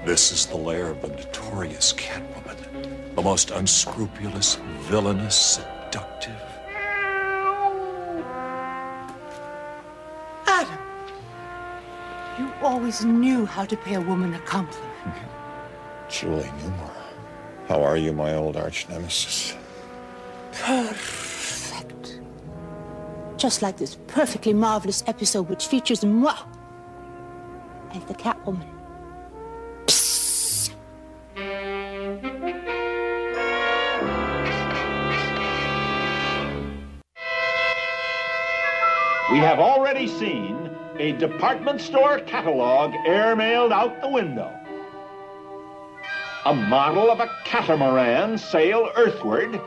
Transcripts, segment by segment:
This is the lair of the notorious Catwoman, the most unscrupulous, villainous, seductive. Adam, you always knew how to pay a woman a compliment. Julie Newmar, how are you, my old arch nemesis? Perfect. Just like this perfectly marvelous episode which features moi as the Catwoman. Psst. We have already seen a department store catalog airmailed out the window. A model of a catamaran sail earthward.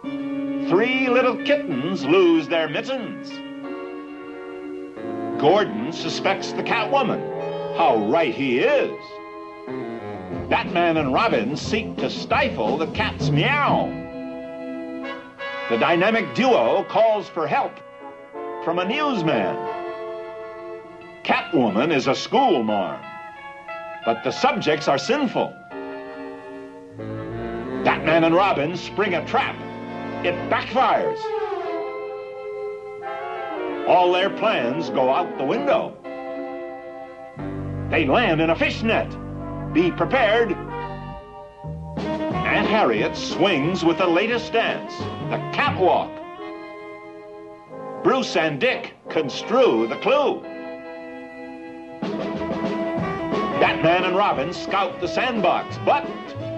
3 little kittens lose their mittens. Gordon suspects the Catwoman. How right he is. Batman and Robin seek to stifle the cat's meow. The dynamic duo calls for help from a newsman. Catwoman is a school marm, but the subjects are sinful. Batman and Robin spring a trap. It backfires. All their plans go out the window. They land in a fishnet. Be prepared. Aunt Harriet swings with the latest dance, the catwalk. Bruce and Dick construe the clue. Batman and Robin scout the sandbox, but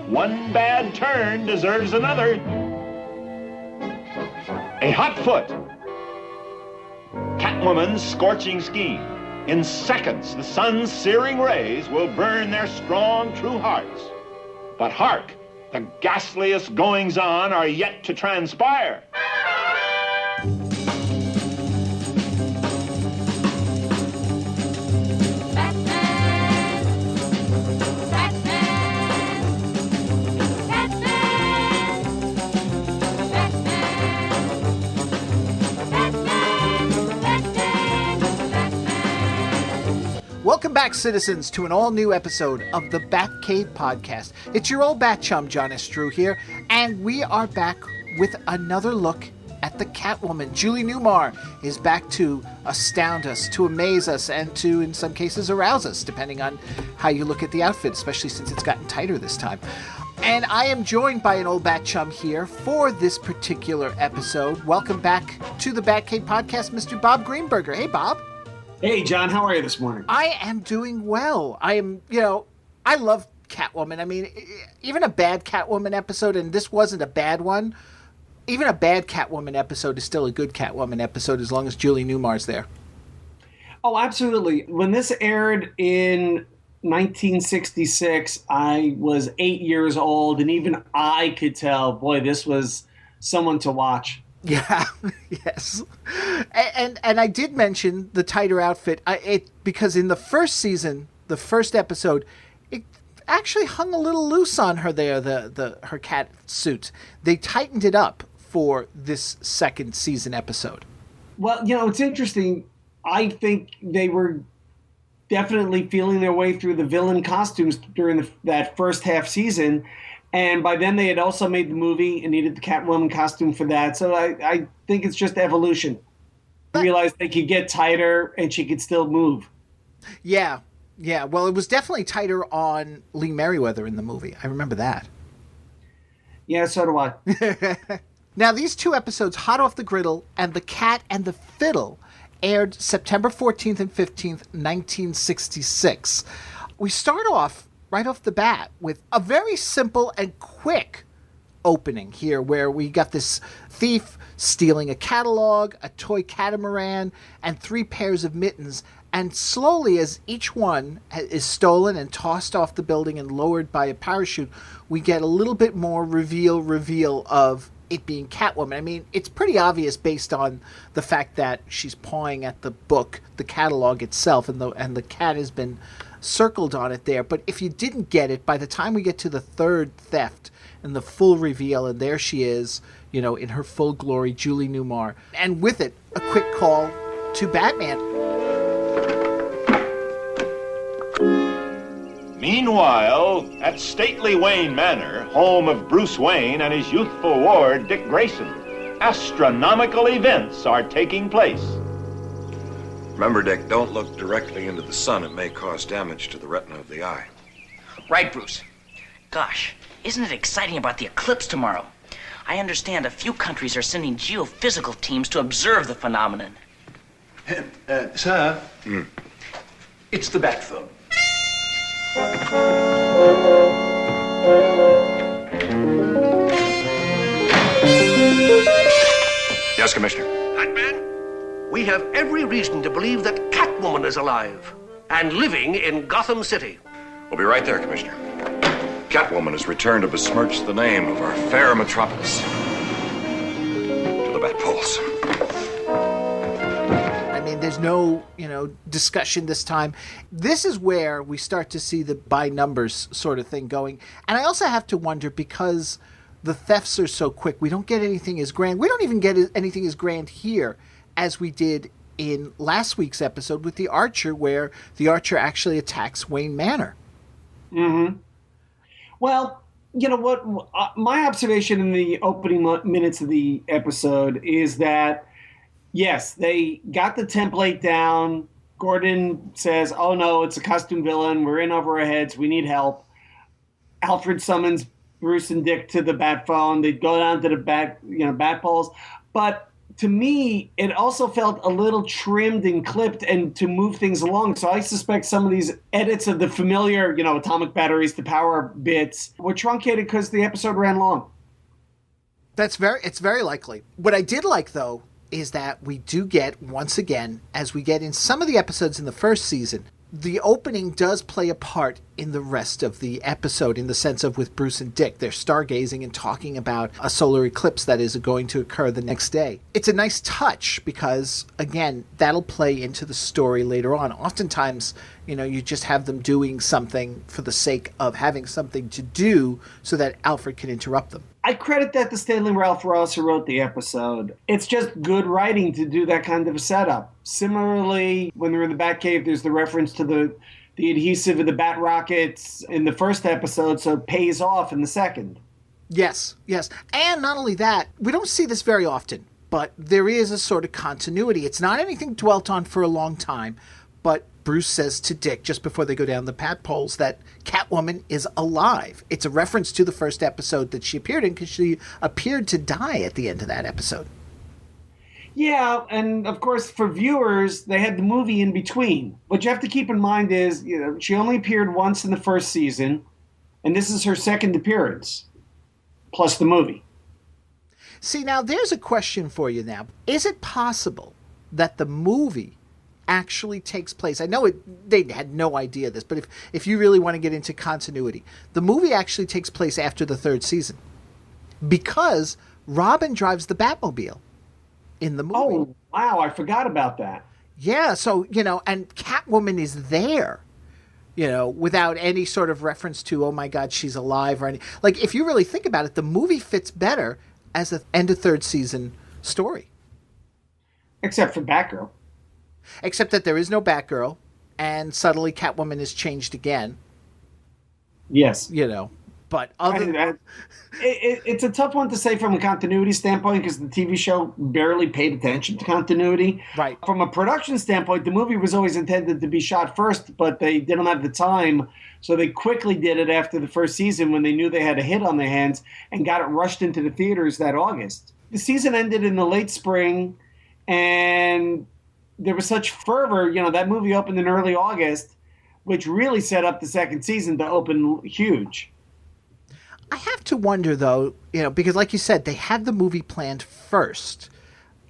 one bad turn deserves another. A hot foot. Catwoman's scorching scheme. In seconds, the sun's searing rays will burn their strong, true hearts. But hark, the ghastliest goings-on are yet to transpire. Welcome back, citizens, to an all-new episode of the Batcave podcast. It's your old bat chum, John S. Drew here, and we are back with another look at the Catwoman. Julie Newmar is back to astound us, to amaze us, and to, in some cases, arouse us, depending on how you look at the outfit, especially since it's gotten tighter this time. And I am joined by an old bat chum here for this particular episode. Welcome back to the Batcave podcast, Mr. Bob Greenberger. Hey, Bob. Hey, John, how are you this morning? I am doing well. I love Catwoman. I mean, even a bad Catwoman episode, and this wasn't a bad one, even a bad Catwoman episode is still a good Catwoman episode as long as Julie Newmar's there. Oh, absolutely. When this aired in 1966, I was 8 years old, and even I could tell, boy, this was someone to watch. Yeah, yes. And I did mention the tighter outfit because in the first season, the first episode, it actually hung a little loose on her there, her cat suit. They tightened it up for this second season episode. Well, it's interesting. I think they were definitely feeling their way through the villain costumes during that first half season. And by then they had also made the movie and needed the Catwoman costume for that. So I think it's just evolution. They realized they could get tighter and she could still move. Yeah. Well, it was definitely tighter on Lee Merriweather in the movie. I remember that. Yeah, so do I. Now, these two episodes, Hot Off the Griddle and The Cat and the Fiddle, aired September 14th and 15th, 1966. We start off right off the bat with a very simple and quick opening here where we got this thief stealing a catalog, a toy catamaran, and 3 pairs of mittens. And slowly, as each one is stolen and tossed off the building and lowered by a parachute, we get a little bit more reveal of it being Catwoman. I mean, it's pretty obvious based on the fact that she's pawing at the book, the catalog itself, and the cat has been circled on it there. But if you didn't get it, by the time we get to the third theft and the full reveal, and there she is, in her full glory, Julie Newmar, and with it, a quick call to Batman. Meanwhile, at stately Wayne Manor, home of Bruce Wayne and his youthful ward, Dick Grayson, astronomical events are taking place. Remember, Dick, don't look directly into the sun. It may cause damage to the retina of the eye. Right, Bruce. Gosh, isn't it exciting about the eclipse tomorrow? I understand a few countries are sending geophysical teams to observe the phenomenon. Sir, it's the bat phone. Yes, Commissioner. Batman, we have every reason to believe that Catwoman is alive and living in Gotham City. We'll be right there, Commissioner. Catwoman has returned to besmirch the name of our fair metropolis. To the bat poles. I mean, there's no, discussion this time. This is where we start to see the by numbers sort of thing going. And I also have to wonder, because the thefts are so quick, we don't get anything as grand. We don't even get anything as grand here as we did in last week's episode with the Archer, where the Archer actually attacks Wayne Manor. Mm-hmm. Well, you know what? My observation in the opening minutes of the episode is that, yes, they got the template down. Gordon says, oh, no, it's a costume villain. We're in over our heads. We need help. Alfred summons Bruce and Dick to the bat phone. They go down to the bat poles. But to me, it also felt a little trimmed and clipped and to move things along. So I suspect some of these edits of the familiar, atomic batteries to power bits were truncated because the episode ran long. It's very likely. What I did like, though, is that we do get, once again, as we get in some of the episodes in the first season, the opening does play a part in the rest of the episode, in the sense of with Bruce and Dick. They're stargazing and talking about a solar eclipse that is going to occur the next day. It's a nice touch because, again, that'll play into the story later on. Oftentimes, you just have them doing something for the sake of having something to do so that Alfred can interrupt them. I credit that to Stanley Ralph Ross, who wrote the episode. It's just good writing to do that kind of a setup. Similarly, when they're in the Batcave, there's the reference to the adhesive of the bat rockets in the first episode, so it pays off in the second. Yes. And not only that, we don't see this very often, but there is a sort of continuity. It's not anything dwelt on for a long time, but Bruce says to Dick just before they go down the bat poles that Catwoman is alive. It's a reference to the first episode that she appeared in because she appeared to die at the end of that episode. Yeah, and of course for viewers, they had the movie in between. What you have to keep in mind is, she only appeared once in the first season, and this is her second appearance, plus the movie. See, now there's a question for you now. Is it possible that the movie actually takes place? I know they had no idea of this, but if you really want to get into continuity, the movie actually takes place after the third season because Robin drives the Batmobile in the movie. Oh, wow, I forgot about that. Yeah, so, and Catwoman is there, without any sort of reference to, oh my God, she's alive or any. Like, if you really think about it, the movie fits better as an end of third season story. Except for Batgirl. Except that there is no Batgirl, and suddenly Catwoman is changed again. Yes. But other it's a tough one to say from a continuity standpoint because the TV show barely paid attention to continuity. Right. From a production standpoint, the movie was always intended to be shot first, but they didn't have the time, so they quickly did it after the first season when they knew they had a hit on their hands and got it rushed into the theaters that August. The season ended in the late spring, and there was such fervor. That movie opened in early August, which really set up the second season to open huge. I have to wonder, though, because like you said, they had the movie planned first.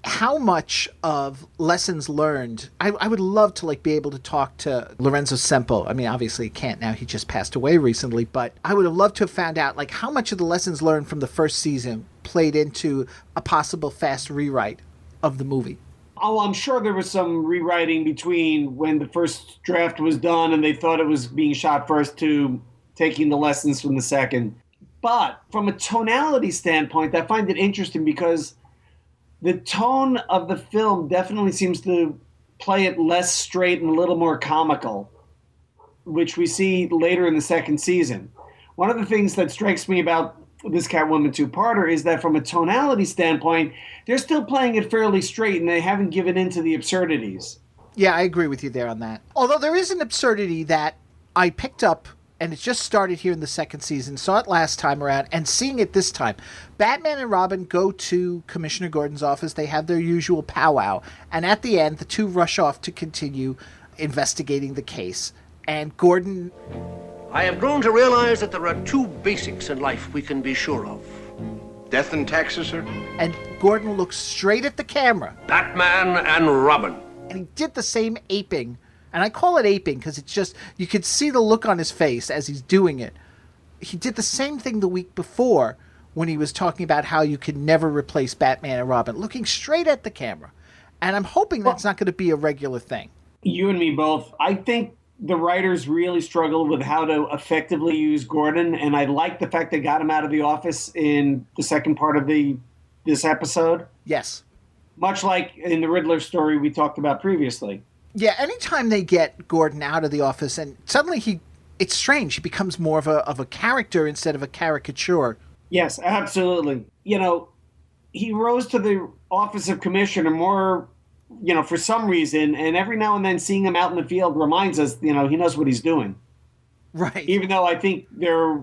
How much of lessons learned? I would love to be able to talk to Lorenzo Semple. I mean, obviously he can't now. He just passed away recently. But I would have loved to have found out how much of the lessons learned from the first season played into a possible fast rewrite of the movie. Oh, I'm sure there was some rewriting between when the first draft was done and they thought it was being shot first to taking the lessons from the second. But from a tonality standpoint, I find it interesting because the tone of the film definitely seems to play it less straight and a little more comical which we see later in the second season. One of the things that strikes me about this Catwoman two-parter is that from a tonality standpoint, they're still playing it fairly straight and they haven't given in to the absurdities. Yeah, I agree with you there on that. Although there is an absurdity that I picked up, and it just started here in the second season, saw it last time around, and seeing it this time. Batman and Robin go to Commissioner Gordon's office. They have their usual powwow. And at the end, the two rush off to continue investigating the case. And Gordon... I have grown to realize that there are two basics in life we can be sure of. Death and taxes, sir? And Gordon looks straight at the camera. Batman and Robin. And he did the same aping. And I call it aping because it's just, you could see the look on his face as he's doing it. He did the same thing the week before when he was talking about how you could never replace Batman and Robin, looking straight at the camera. And I'm hoping that's not going to be a regular thing. You and me both. I think the writers really struggled with how to effectively use Gordon, and I like the fact they got him out of the office in the second part of this episode. Yes. Much like in the Riddler story we talked about previously. Yeah, anytime they get Gordon out of the office, and suddenly it's strange. He becomes more of a character instead of a caricature. Yes, absolutely. You know, he rose to the office of commissioner more, you know, for some reason, and every now and then seeing him out in the field reminds us, you know, he knows what he's doing. Right. Even though I think there are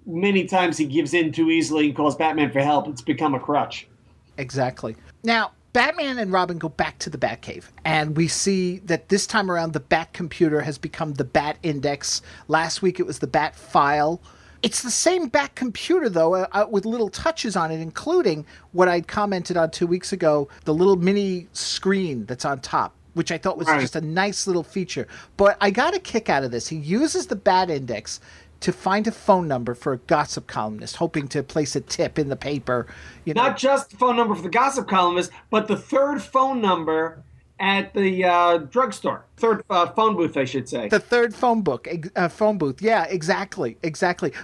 many times he gives in too easily and calls Batman for help, it's become a crutch. Exactly. Now, Batman and Robin go back to the Batcave, and we see that this time around the Bat computer has become the Bat Index. Last week it was the Bat File. It's the same Bat computer, though, with little touches on it, including what I'd commented on 2 weeks ago, the little mini screen that's on top, which I thought was just a nice little feature. But I got a kick out of this. He uses the Bat Index to find a phone number for a gossip columnist, hoping to place a tip in the paper. You know. Not just the phone number for the gossip columnist, but the third phone number at the drugstore. Third phone booth, I should say. The third phone booth. Yeah, exactly.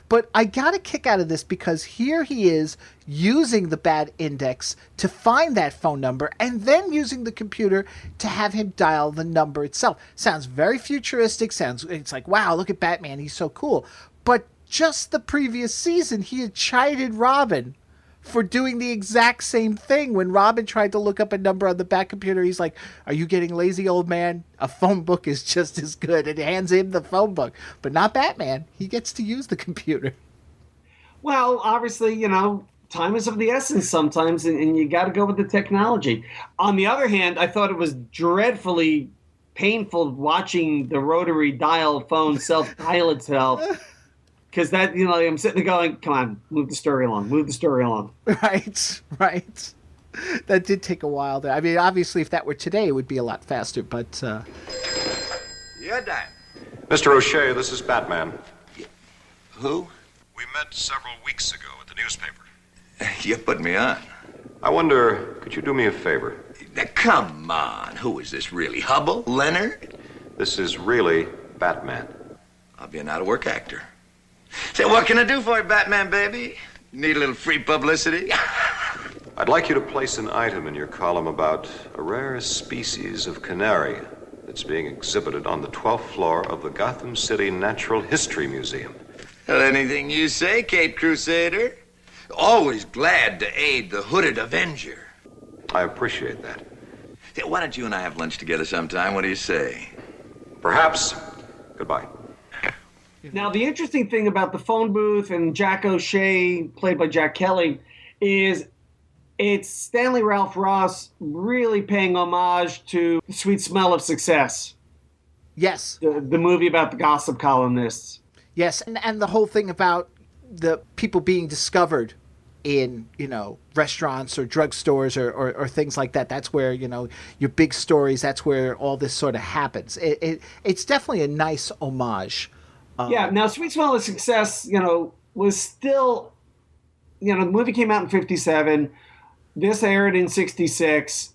But I got a kick out of this because here he is using the Bat Index to find that phone number and then using the computer to have him dial the number itself. Sounds very futuristic. It's like, wow, look at Batman. He's so cool. But just the previous season, he had chided Robin for doing the exact same thing. When Robin tried to look up a number on the Bat computer, he's like, are you getting lazy, old man? A phone book is just as good. And hands him the phone book. But not Batman. He gets to use the computer. Well, obviously, you know, time is of the essence sometimes, and you got to go with the technology. On the other hand, I thought it was dreadfully painful watching the rotary dial phone self-dial itself. Because that, you know, I'm sitting there going, come on, move the story along. Right. That did take a while there. I mean, obviously, if that were today, it would be a lot faster, but... You're done. Mr. O'Shea, this is Batman. Who? We met several weeks ago at the newspaper. You put me on. I wonder, could you do me a favor? Now, come on. Who is this really? Hubble? Leonard? This is really Batman. I'll be an out-of-work actor. Say, what can I do for you, Batman, baby? Need a little free publicity? I'd like you to place an item in your column about a rare species of canary that's being exhibited on the 12th floor of the Gotham City Natural History Museum. Well, anything you say, Cape Crusader. Always glad to aid the hooded Avenger. I appreciate that. Say, why don't you and I have lunch together sometime? What do you say? Perhaps. Goodbye. Now, the interesting thing about the phone booth and Jack O'Shea, played by Jack Kelly, is it's Stanley Ralph Ross really paying homage to The Sweet Smell of Success. Yes. The movie about the gossip columnists. Yes, and the whole thing about the people being discovered in, you know, restaurants or drugstores or things like that. That's where, you know, your big stories, that's where all this sort of happens. It's definitely a nice homage. Yeah, now Sweet Smell of Success, you know, was still, you know, the movie came out in 1957. This aired in 1966.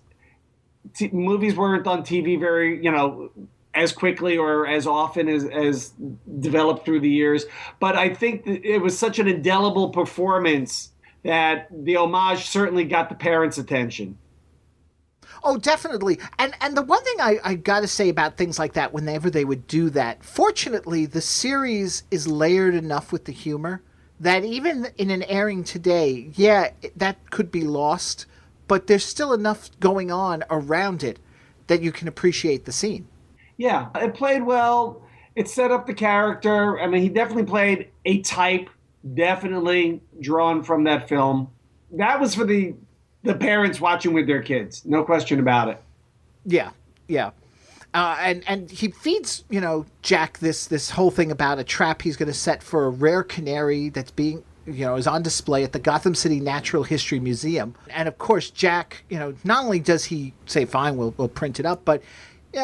Movies weren't on TV very, you know, as quickly or as often as developed through the years. But I think that it was such an indelible performance that the homage certainly got the parents' attention. Oh, definitely. And the one thing I got to say about things like that, whenever they would do that, fortunately, the series is layered enough with the humor that even in an airing today, yeah, that could be lost, but there's still enough going on around it that you can appreciate the scene. Yeah, it played well. It set up the character. I mean, he definitely played a type, definitely drawn from that film. That was for the parents watching with their kids. No question about it. Yeah, yeah. And he feeds, Jack this whole thing about a trap he's going to set for a rare canary that's being, is on display at the Gotham City Natural History Museum. And of course, Jack, not only does he say, fine, we'll print it up, but,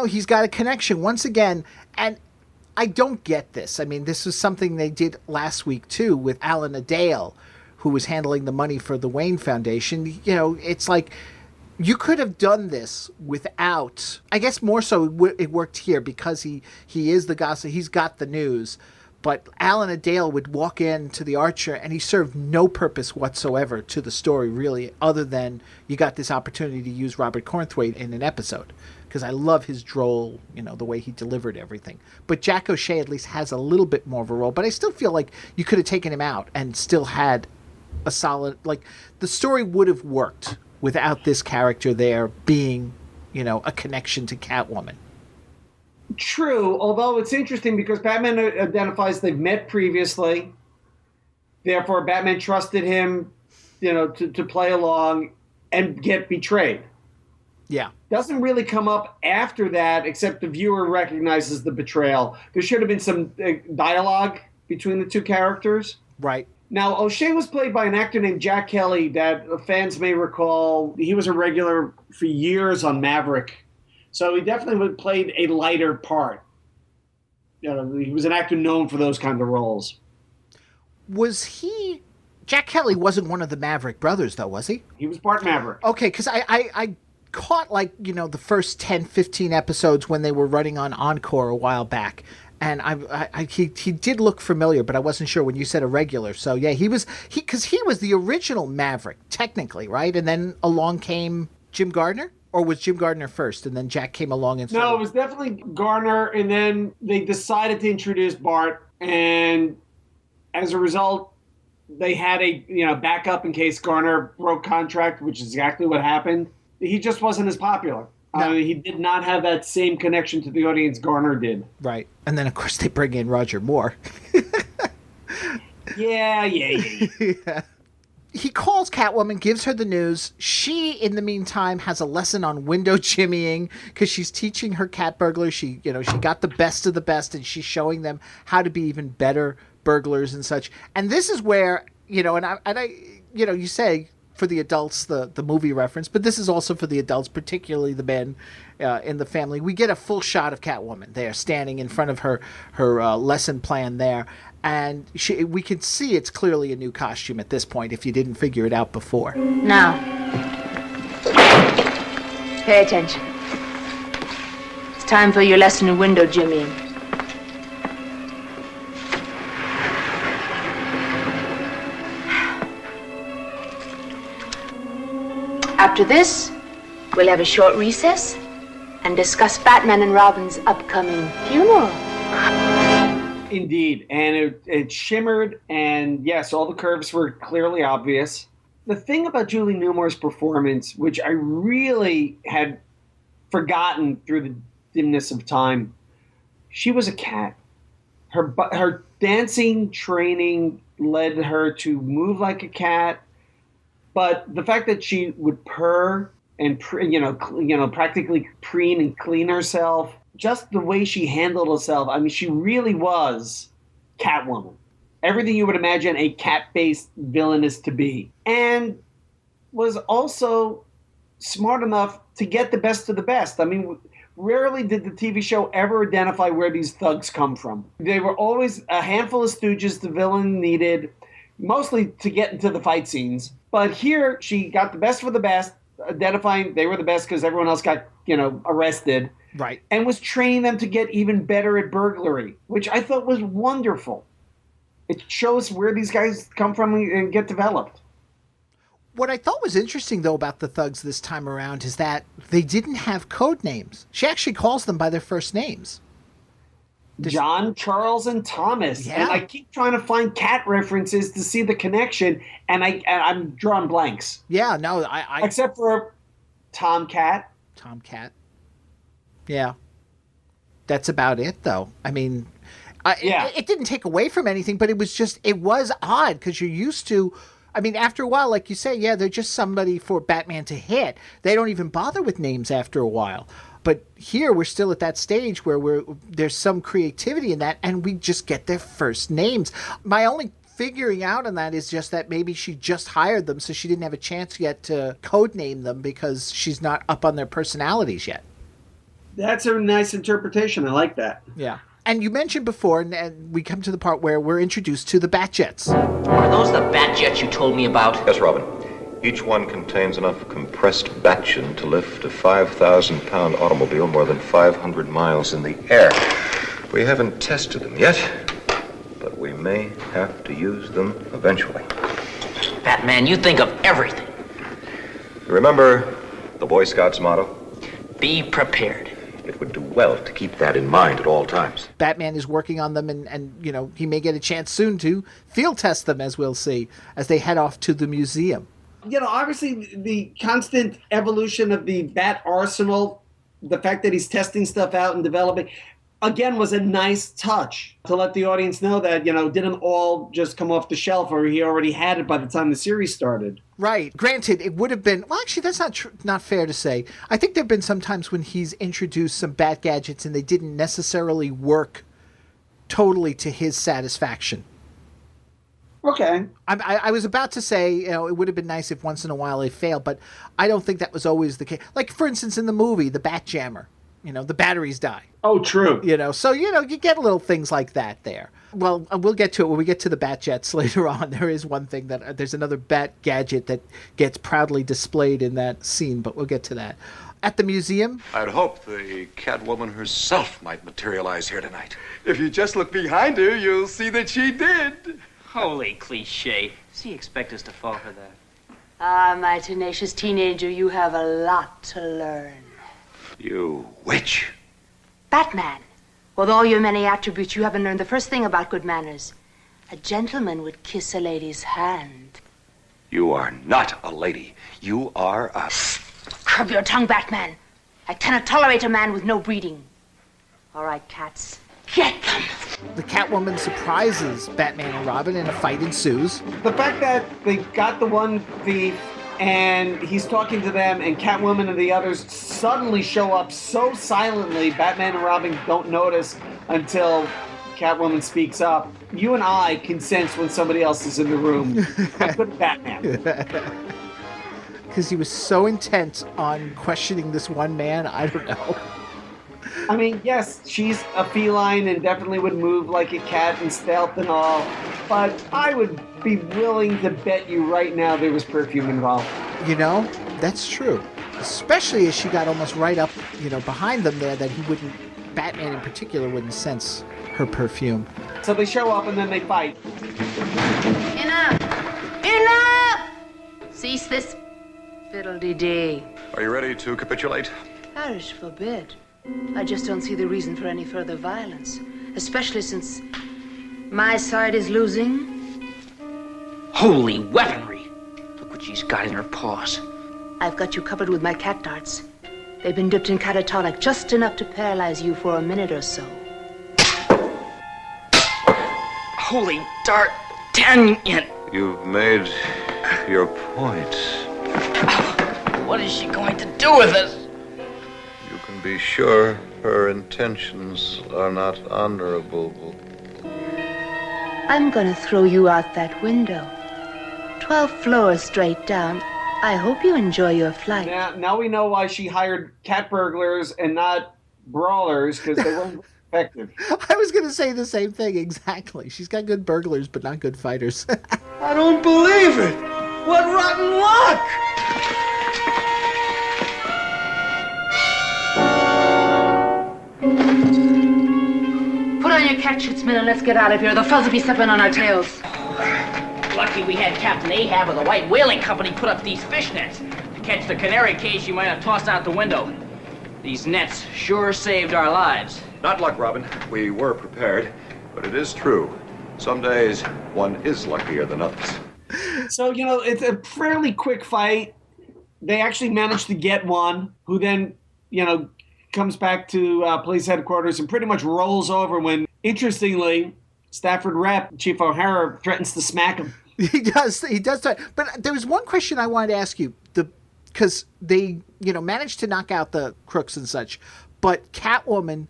he's got a connection once again. And I don't get this. I mean, this was something they did last week, too, with Alan Adale, who was handling the money for the Wayne Foundation. It's like you could have done this without, I guess more so it worked here because he is the gossip. He's got the news. But Alan Adale would walk into the Archer and he served no purpose whatsoever to the story, really, other than you got this opportunity to use Robert Cornthwaite in an episode. Because I love his droll, the way he delivered everything. But Jack O'Shea at least has a little bit more of a role. But I still feel like you could have taken him out and still had a solid, the story would have worked without this character there being, a connection to Catwoman. True, although it's interesting because Batman identifies they've met previously. Therefore, Batman trusted him, to play along and get betrayed. Yeah. Doesn't really come up after that, except the viewer recognizes the betrayal. There should have been some dialogue between the two characters. Right. Now, O'Shea was played by an actor named Jack Kelly that fans may recall. He was a regular for years on Maverick. So he definitely played a lighter part. He was an actor known for those kind of roles. Jack Kelly wasn't one of the Maverick brothers, though, was he? He was part Maverick. Okay, because I caught, the first 10, 15 episodes when they were running on Encore a while back. And he did look familiar, but I wasn't sure when you said a regular. So, yeah, he was the original Maverick, technically, right? And then along came Jim Gardner? Or was Jim Gardner first, and then Jack came along and No, it was definitely Garner, and then they decided to introduce Bart, and as a result, they had a backup in case Garner broke contract, which is exactly what happened. He just wasn't as popular. No. He did not have that same connection to the audience Garner did. Right, and then of course they bring in Roger Moore. Yeah. He calls Catwoman, gives her the news. She, in the meantime, has a lesson on window jimmying because she's teaching her cat burglars. She got the best of the best, and she's showing them how to be even better burglars and such. And this is where, you say for the adults the movie reference, but this is also for the adults, particularly the men in the family. We get a full shot of Catwoman there, standing in front of her lesson plan there. And we can see it's clearly a new costume at this point if you didn't figure it out before. Now, pay attention. It's time for your lesson in window jimmying. After this, we'll have a short recess and discuss Batman and Robin's upcoming funeral. Indeed, and it shimmered, and yes, all the curves were clearly obvious. The thing about Julie Newmar's performance, which I really had forgotten through the dimness of time, she was a cat. Her dancing training led her to move like a cat, but the fact that she would purr and practically preen and clean herself. Just the way she handled herself, I mean, she really was Catwoman. Everything you would imagine a cat-based villain is to be. And was also smart enough to get the best of the best. I mean, rarely did the TV show ever identify where these thugs come from. They were always a handful of stooges the villain needed, mostly to get into the fight scenes. But here, she got the best for the best, identifying they were the best because everyone else got, arrested. Right. And was training them to get even better at burglary, which I thought was wonderful. It shows where these guys come from and get developed. What I thought was interesting, though, about the thugs this time around is that they didn't have code names. She actually calls them by their first names. John, Charles, and Thomas. Yeah. And I keep trying to find cat references to see the connection, and I'm drawing blanks. Yeah, no, Except for Tomcat. Tomcat. Yeah. That's about it, though. I mean, it didn't take away from anything, but it was odd because you're used to... I mean, after a while, like you say, yeah, they're just somebody for Batman to hit. They don't even bother with names after a while. But here, we're still at that stage where there's some creativity in that, and we just get their first names. My only figuring out on that is just that maybe she just hired them, so she didn't have a chance yet to codename them because she's not up on their personalities yet. That's a nice interpretation. I like that. Yeah. And you mentioned before, and we come to the part where we're introduced to the Batjets. Are those the Batjets you told me about? Yes, Robin. Each one contains enough compressed batchin to lift a 5,000-pound automobile more than 500 miles in the air. We haven't tested them yet, but we may have to use them eventually. Batman, you think of everything. You remember the Boy Scouts motto? Be prepared. It would do well to keep that in mind at all times. Batman is working on them, and you know, he may get a chance soon to field test them, as we'll see, as they head off to the museum. You know, obviously the constant evolution of the Bat arsenal, the fact that he's testing stuff out and developing, again, was a nice touch to let the audience know that, you know, didn't all just come off the shelf or he already had it by the time the series started. Right. Granted, it would have been... Well, actually, that's not fair to say. I think there have been some times when he's introduced some Bat gadgets and they didn't necessarily work totally to his satisfaction. Okay. I was about to say, you know, it would have been nice if once in a while they failed, but I don't think that was always the case. Like, for instance, in the movie, the Bat Jammer, you know, the batteries die. Oh, true. You know, so, you know, you get little things like that there. Well, we'll get to it when we get to the Batjets later on. There is one thing that there's another Bat gadget that gets proudly displayed in that scene, but we'll get to that. At the museum, I'd hope the Catwoman herself might materialize here tonight. If you just look behind her, you'll see that she did. Holy cliche. Does he expect us to fall for that? Ah, my tenacious teenager, you have a lot to learn. You witch. Batman, with all your many attributes, you haven't learned the first thing about good manners. A gentleman would kiss a lady's hand. You are not a lady. You are a... Curb your tongue, Batman. I cannot tolerate a man with no breeding. All right, cats, get them. the Catwoman surprises Batman and Robin and a fight ensues. The fact that they got the one thief and he's talking to them and Catwoman and the others suddenly show up so silently, Batman and Robin don't notice until Catwoman speaks up. You and I can sense when somebody else is in the room. That's good Batman. Because he was so intent on questioning this one man, I don't know. I mean, yes, she's a feline and definitely would move like a cat and stealth and all, but I would be willing to bet you right now there was perfume involved. You know, that's true. Especially as she got almost right up, behind them there, that he wouldn't, Batman in particular, wouldn't sense her perfume. So they show up and then they fight. Enough! Enough! Cease this fiddle-dee-dee. Are you ready to capitulate? Parish forbid. I just don't see the reason for any further violence, especially since my side is losing. Holy weaponry! Look what she's got in her paws. I've got you covered with my cat darts. They've been dipped in catatonic, just enough to paralyze you for a minute or so. Holy D'Artagnan! You've made your point. What is she going to do with us? You can be sure her intentions are not honorable. I'm gonna throw you out that window. 12 floors straight down. I hope you enjoy your flight. Now we know why she hired cat burglars and not brawlers, because they weren't effective. I was going to say the same thing, exactly. She's got good burglars, but not good fighters. I don't believe it! What rotten luck! Put on your cat suits, men, and let's get out of here. The fuzz will be stepping on our tails. Lucky we had Captain Ahab of the White Whaling Company put up these fish nets. To catch the canary cage you might have tossed out the window. These nets sure saved our lives. Not luck, Robin. We were prepared, but it is true. Some days, one is luckier than others. So, it's a fairly quick fight. They actually managed to get one, who then, comes back to police headquarters and pretty much rolls over when, interestingly, Stafford Rep, Chief O'Hara, threatens to smack him. He does that. But there was one question I wanted to ask you, because they, managed to knock out the crooks and such, but Catwoman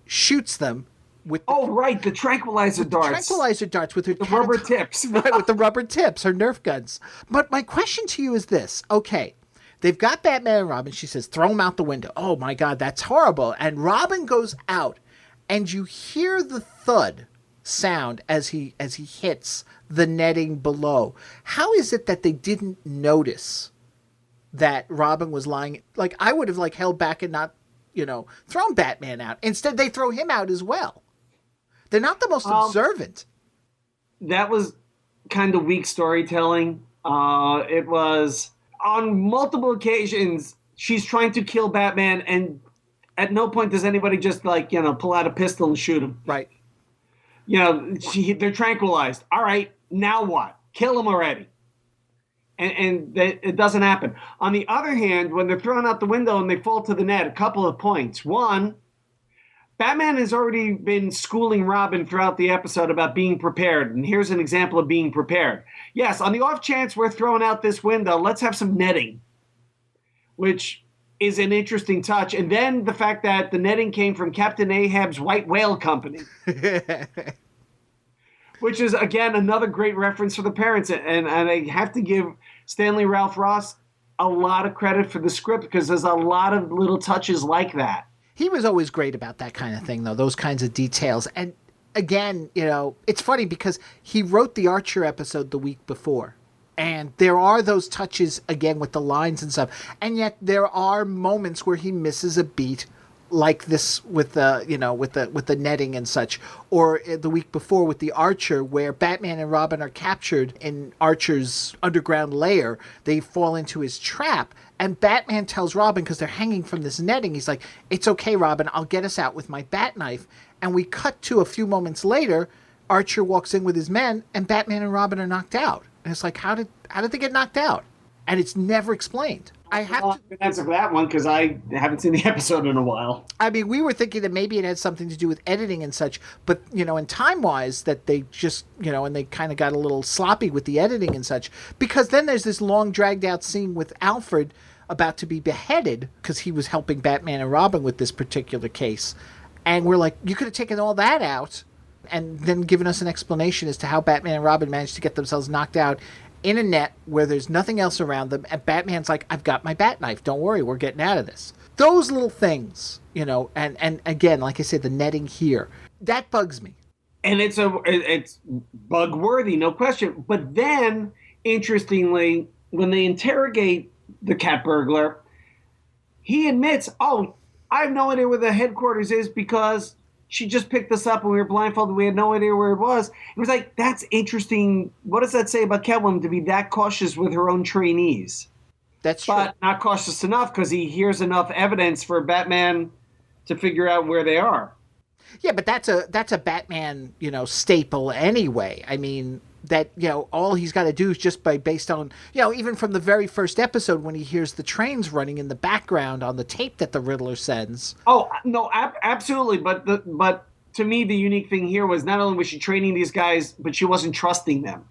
shoots them with the tranquilizer darts. Tranquilizer darts with her rubber tips. Right, with the rubber tips, her Nerf guns. But my question to you is this. Okay, they've got Batman and Robin. She says, throw him out the window. Oh, my God, that's horrible. And Robin goes out, and you hear the thud sound as he hits the netting below. How is it that they didn't notice that Robin was lying? Like, I would have held back and not, thrown Batman out. Instead, they throw him out as well. They're not the most observant. That was kind of weak storytelling. It was on multiple occasions she's trying to kill Batman, and at no point does anybody just pull out a pistol and shoot him. Right. They're tranquilized. All right, now what? Kill him already. And it doesn't happen. On the other hand, when they're thrown out the window and they fall to the net, a couple of points. One, Batman has already been schooling Robin throughout the episode about being prepared. And here's an example of being prepared. Yes, on the off chance we're thrown out this window, let's have some netting, which is an interesting touch. And then the fact that the netting came from Captain Ahab's White Whale Company. Which is, again, another great reference for the parents. And I have to give Stanley Ralph Ross a lot of credit for the script, because there's a lot of little touches like that. He was always great about that kind of thing, though, those kinds of details. And again, it's funny because he wrote the Archer episode the week before. And there are those touches, again, with the lines and stuff. And yet there are moments where he misses a beat, like this with the with the netting and such, or the week before with the Archer, where Batman and Robin are captured in Archer's underground lair. They fall into his trap, and Batman tells Robin, because they're hanging from this netting, he's like, "It's okay, Robin, I'll get us out with my bat knife." And we cut to a few moments later, Archer walks in with his men, and Batman and Robin are knocked out. And it's like, how did they get knocked out? And it's never explained. I have to answer for that one because I haven't seen the episode in a while. I mean, we were thinking that maybe it had something to do with editing and such, but, and time-wise, that they just, and they kind of got a little sloppy with the editing and such, because then there's this long, dragged-out scene with Alfred about to be beheaded because he was helping Batman and Robin with this particular case. And we're like, you could have taken all that out and then given us an explanation as to how Batman and Robin managed to get themselves knocked out in a net where there's nothing else around them, and Batman's like, I've got my bat knife, don't worry, we're getting out of this. Those little things, and again, like I said, the netting here, that bugs me. And it's bug worthy, no question. But then, interestingly, when they interrogate the cat burglar, he admits, I have no idea where the headquarters is because she just picked us up and we were blindfolded. We had no idea where it was. It was like, that's interesting. What does that say about Catwoman to be that cautious with her own trainees? That's true. But not cautious enough because he hears enough evidence for Batman to figure out where they are. Yeah, but that's a Batman, staple anyway. I mean, that, all he's got to do is just based on, even from the very first episode when he hears the trains running in the background on the tape that the Riddler sends. Oh, no, absolutely. But to me, the unique thing here was not only was she training these guys, but she wasn't trusting them.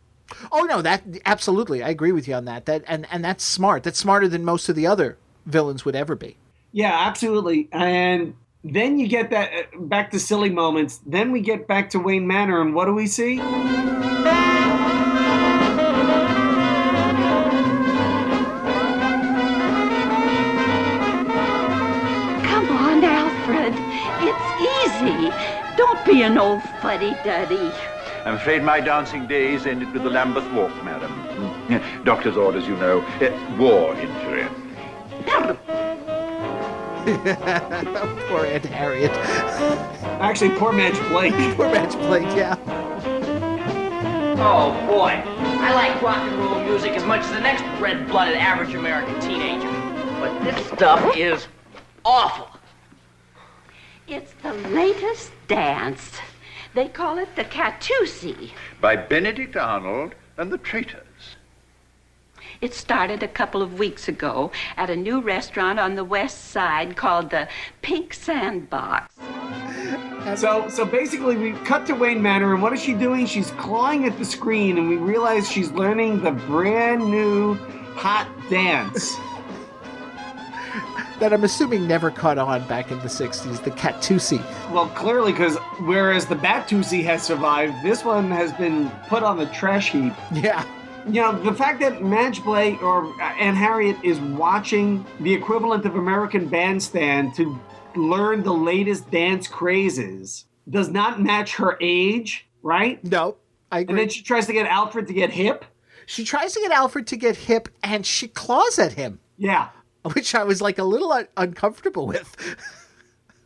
Oh, no, that absolutely. I agree with you on that. And that's smart. That's smarter than most of the other villains would ever be. Yeah, absolutely. And then you get that back to silly moments. Then we get back to Wayne Manor, and what do we see? Come on, Alfred. It's easy. Don't be an old fuddy-duddy. I'm afraid my dancing days ended with the Lambeth Walk, madam. Doctor's orders, war injury. Poor Aunt Harriet. Actually, poor Madge Blake. Poor Madge Blake, yeah. Oh, boy. I like rock and roll music as much as the next red-blooded average American teenager. But this stuff is awful. It's the latest dance. They call it the Catoosie. By Benedict Arnold and the Traitors. It started a couple of weeks ago at a new restaurant on the west side called the Pink Sandbox. So basically we cut to Wayne Manor, and what is she doing? She's clawing at the screen, and we realize she's learning the brand new hot dance. That I'm assuming never caught on back in the 60s, the Catoosie. Well, clearly, because whereas the Batoosie has survived, this one has been put on the trash heap. Yeah. You know, the fact that Madge Blake or Aunt Harriet is watching the equivalent of American Bandstand to learn the latest dance crazes does not match her age, right? No, I agree. And then she tries to get Alfred to get hip. She tries to get Alfred to get hip, and she claws at him. Yeah. Which I was like a little uncomfortable with.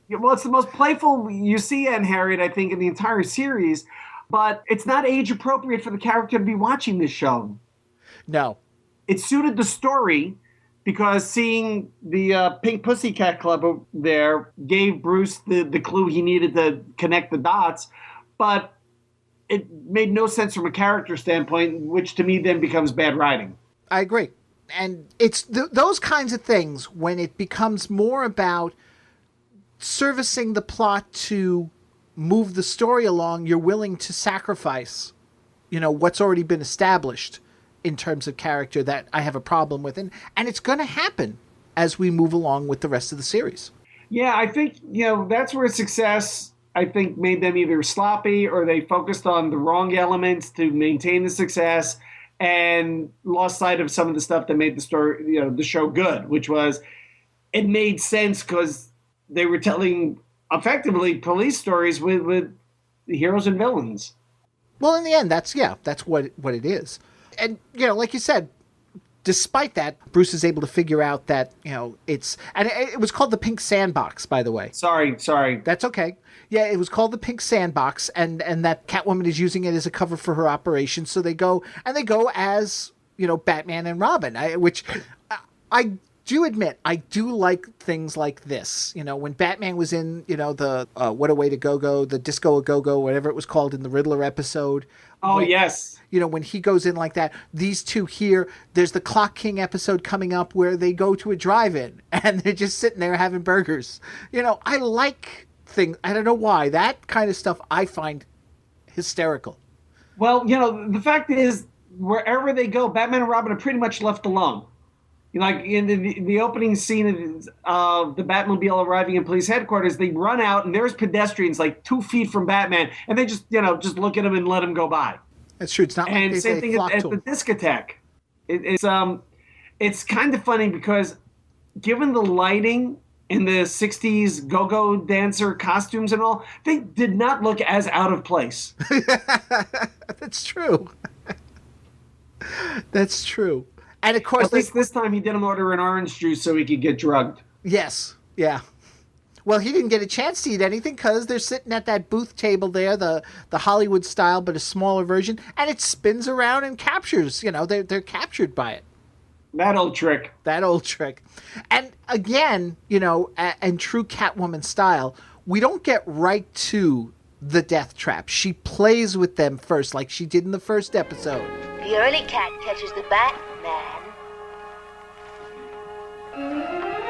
Yeah, well, it's the most playful you see Aunt Harriet, I think, in the entire series. But it's not age appropriate for the character to be watching this show. No. It suited the story because seeing the Pink Pussycat Club there gave Bruce the clue he needed to connect the dots. But it made no sense from a character standpoint, which to me then becomes bad writing. I agree. And it's those kinds of things when it becomes more about servicing the plot to move the story along, you're willing to sacrifice, what's already been established in terms of character that I have a problem with. And it's going to happen as we move along with the rest of the series. Yeah, I think, that's where success, I think, made them either sloppy or they focused on the wrong elements to maintain the success and lost sight of some of the stuff that made the story, the show good, which was it made sense because they were telling effectively police stories with heroes and villains. Well, in the end, that's what it is. And, like you said, despite that, Bruce is able to figure out that, it was called the Pink Sandbox, by the way. Sorry. That's okay. Yeah, it was called the Pink Sandbox, and that Catwoman is using it as a cover for her operation. So they go as, Batman and Robin, which I do admit, I do like things like this. When Batman was in, the What a Way to Go-Go, the Disco a Go-Go, whatever it was called in the Riddler episode. Oh, yes. When he goes in like that, these two here, there's the Clock King episode coming up where they go to a drive-in and they're just sitting there having burgers. I like things. I don't know why. That kind of stuff I find hysterical. Well, the fact is, wherever they go, Batman and Robin are pretty much left alone. Like in the opening scene of the Batmobile arriving in police headquarters, they run out and there's pedestrians like 2 feet from Batman, and they just look at him and let him go by. That's true. It's not like same thing at the discotheque. It's kind of funny because given the lighting in the 60s go-go dancer costumes and all, they did not look as out of place. That's true. That's true. And of course, at least this time he didn't order an orange juice so he could get drugged. Yes, yeah. Well, he didn't get a chance to eat anything because they're sitting at that booth table there, the Hollywood style, but a smaller version, and it spins around and captures. They're captured by it. That old trick. And again, in true Catwoman style, we don't get right to the death trap. She plays with them first, like she did in the first episode. The early cat catches the Batman.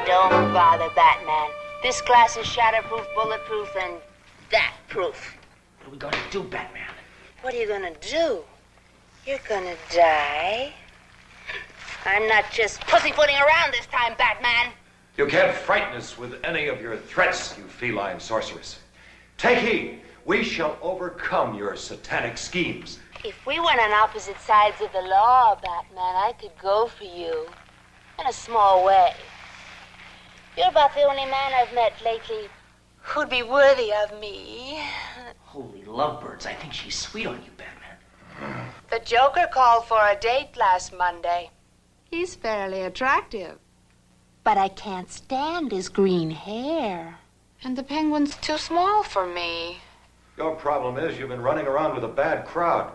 Don't bother, Batman. This glass is shatterproof, bulletproof, and that proof. What are we gonna do, Batman? What are you gonna do? You're gonna die. I'm not just pussyfooting around this time, Batman. You can't frighten us with any of your threats, you feline sorceress. Take heed. We shall overcome your satanic schemes. If we went on opposite sides of the law, Batman, I could go for you. In a small way. You're about the only man I've met lately who'd be worthy of me. Holy lovebirds, I think she's sweet on you, Batman. The Joker called for a date last Monday. He's fairly attractive. But I can't stand his green hair. And the Penguin's too small for me. Your problem is you've been running around with a bad crowd.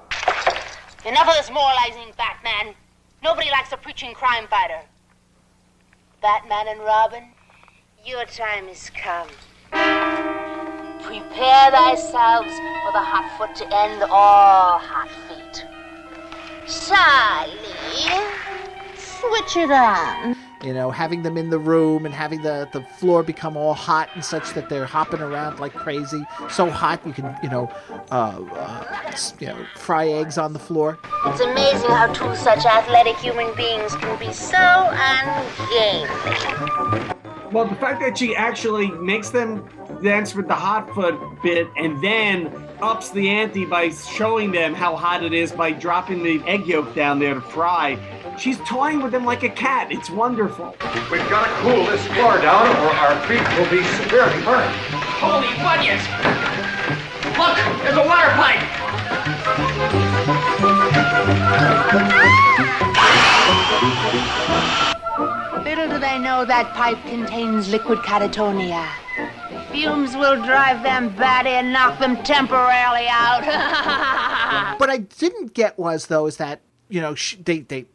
Enough of this moralizing, Batman. Nobody likes a preaching crime fighter. Batman and Robin, your time has come. Prepare thyselves for the hot foot to end all hot feet. Charlie, switch it on. You know, having them in the room and having the floor become all hot and such that they're hopping around like crazy. So hot you can, fry eggs on the floor. It's amazing how two such athletic human beings can be so ungainly. Well, the fact that she actually makes them dance with the hot foot bit and then ups the ante by showing them how hot it is by dropping the egg yolk down there to fry. She's toying with them like a cat. It's wonderful. We've got to cool this floor down or our feet will be severely burned. Holy bunions! Look, there's a water pipe! Little do they know that pipe contains liquid catatonia. Fumes will drive them batty and knock them temporarily out. What I didn't get was, though, is that,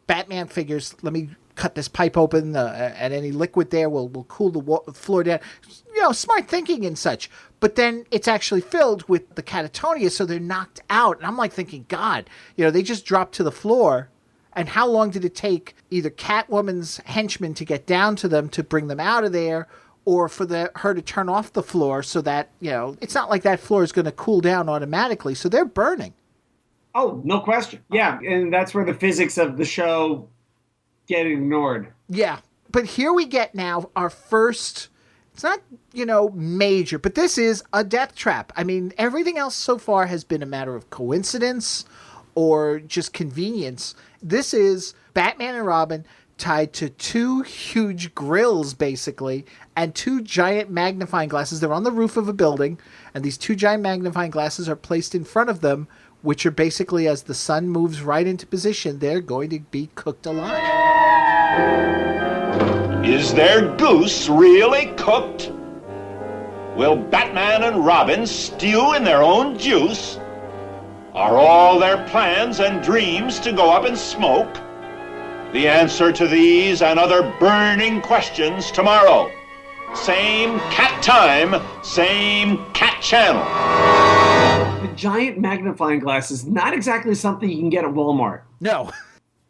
Batman figures, let me cut this pipe open, and any liquid there will cool the floor down. Smart thinking and such. But then it's actually filled with the catatonia, so they're knocked out. And I'm like thinking, God, they just dropped to the floor. And how long did it take either Catwoman's henchmen to get down to them to bring them out of there, or for her to turn off the floor so that, it's not like that floor is going to cool down automatically. So they're burning. Oh, no question. Yeah, and that's where the physics of the show get ignored. Yeah, but here we get now our first, it's not, major, but this is a death trap. I mean, everything else so far has been a matter of coincidence or just convenience. This is Batman and Robin tied to two huge grills, basically, and two giant magnifying glasses. They're on the roof of a building, and these two giant magnifying glasses are placed in front of them, which are basically, as the sun moves right into position, they're going to be cooked alive. Is their goose really cooked? Will Batman and Robin stew in their own juice? Are all their plans and dreams to go up in smoke? The answer to these and other burning questions tomorrow. Same cat time, same cat channel. The giant magnifying glass is not exactly something you can get at Walmart. No.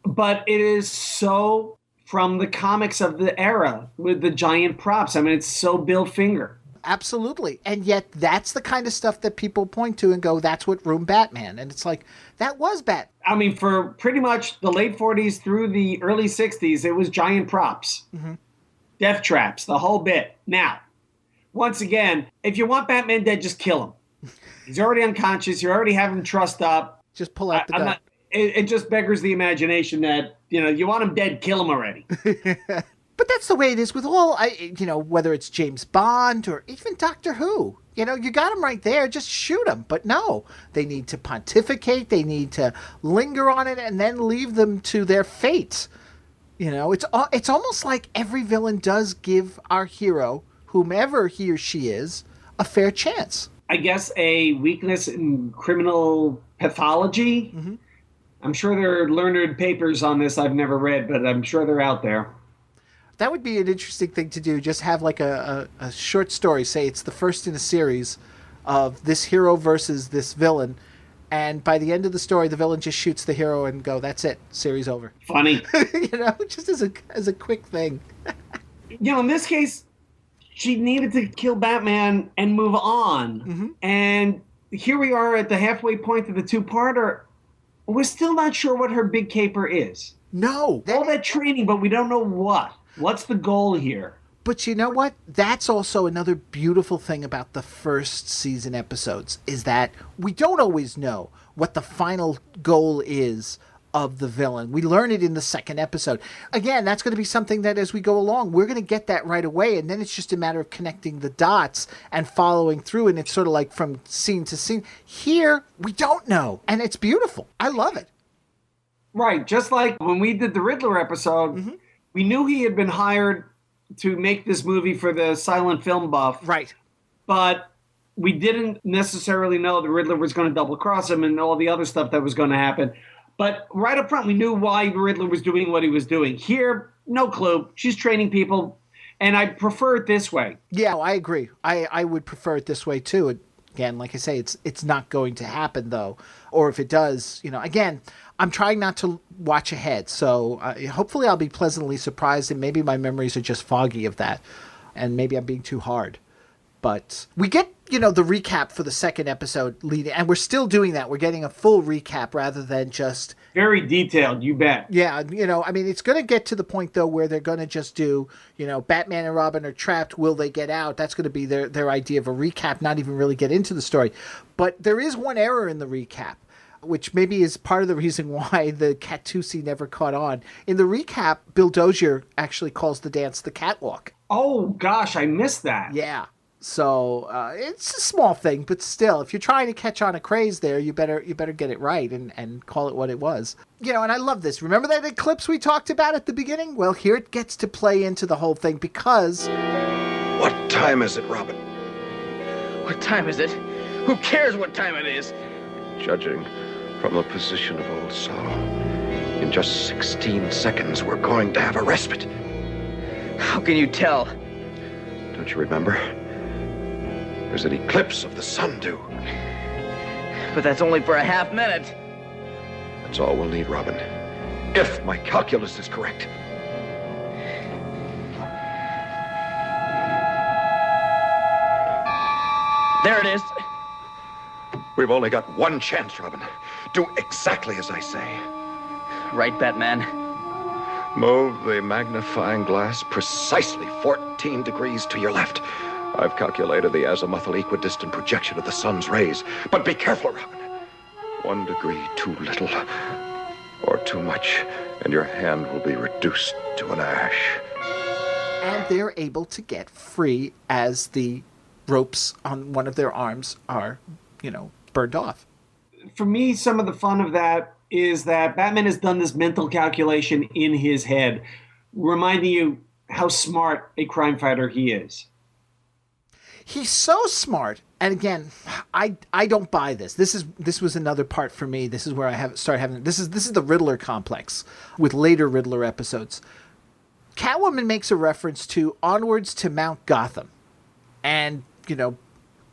But it is so from the comics of the era with the giant props. I mean, it's so Bill Finger. Absolutely. And yet that's the kind of stuff that people point to and go, that's what ruined Batman. And it's like, that was Bat. I mean, for pretty much the late 40s through the early 60s, it was giant props. Mm-hmm. Death traps, the whole bit. Now, once again, if you want Batman dead, just kill him. He's already unconscious. You already have him trussed up. Just pull out the gun. It just beggars the imagination that, you want him dead, kill him already. But that's the way it is with all, whether it's James Bond or even Doctor Who. You got them right there, just shoot them. But no, they need to pontificate, they need to linger on it, and then leave them to their fate. It's almost like every villain does give our hero, whomever he or she is, a fair chance. I guess a weakness in criminal pathology. Mm-hmm. I'm sure there are learned papers on this I've never read, but I'm sure they're out there. That would be an interesting thing to do. Just have like a short story. Say it's the first in a series of this hero versus this villain. And by the end of the story, the villain just shoots the hero and go, that's it. Series over. Funny. Just as a quick thing. In this case, she needed to kill Batman and move on. Mm-hmm. And here we are at the halfway point of the two-parter. We're still not sure what her big caper is. No. All that training, but we don't know what. What's the goal here? But you know what? That's also another beautiful thing about the first season episodes, is that we don't always know what the final goal is of the villain. We learn it in the second episode. Again, that's going to be something that as we go along, we're going to get that right away, and then it's just a matter of connecting the dots and following through, and it's sort of like from scene to scene. Here, we don't know, and it's beautiful. I love it. Right, just like when we did the Riddler episode, mm-hmm. We knew he had been hired to make this movie for the silent film buff. Right. But we didn't necessarily know the Riddler was going to double cross him and all the other stuff that was going to happen. But right up front, we knew why the Riddler was doing what he was doing. Here, no clue. She's training people, and I prefer it this way. Yeah, I agree. I would prefer it this way, too. Again, like I say, it's not going to happen, though. Or if it does, again, I'm trying not to watch ahead. So hopefully I'll be pleasantly surprised, and maybe my memories are just foggy of that. And maybe I'm being too hard. But we get, the recap for the second episode leading, and we're still doing that. We're getting a full recap rather than just... Very detailed, you bet. Yeah, it's going to get to the point, though, where they're going to just do, Batman and Robin are trapped. Will they get out? That's going to be their idea of a recap, not even really get into the story. But there is one error in the recap, which maybe is part of the reason why the Cattusi never caught on. In the recap, Bill Dozier actually calls the dance the catwalk. Oh, gosh, I missed that. Yeah. So it's a small thing, but still, if you're trying to catch on a craze there, you better get it right and call it what it was. And I love this. Remember that eclipse we talked about at the beginning? Well, here it gets to play into the whole thing because... What time is it, Robin? What time is it? Who cares what time it is? Judging from the position of Old Sol, in just 16 seconds, we're going to have a respite. How can you tell? Don't you remember? There's an eclipse of the sun due. But that's only for a half minute. That's all we'll need, Robin. If my calculus is correct. There it is. We've only got one chance, Robin. Do exactly as I say. Right, Batman. Move the magnifying glass precisely 14 degrees to your left. I've calculated the azimuthal equidistant projection of the sun's rays. But be careful, Robin. 1 degree too little or too much, and your hand will be reduced to an ash. And they're able to get free as the ropes on one of their arms are, burned off. For me, some of the fun of that is that Batman has done this mental calculation in his head, reminding you how smart a crime fighter he is. He's so smart. And again, I don't buy this. This was another part for me. This is where I start having this is the Riddler complex with later Riddler episodes. Catwoman makes a reference to Onwards to Mount Gotham. And,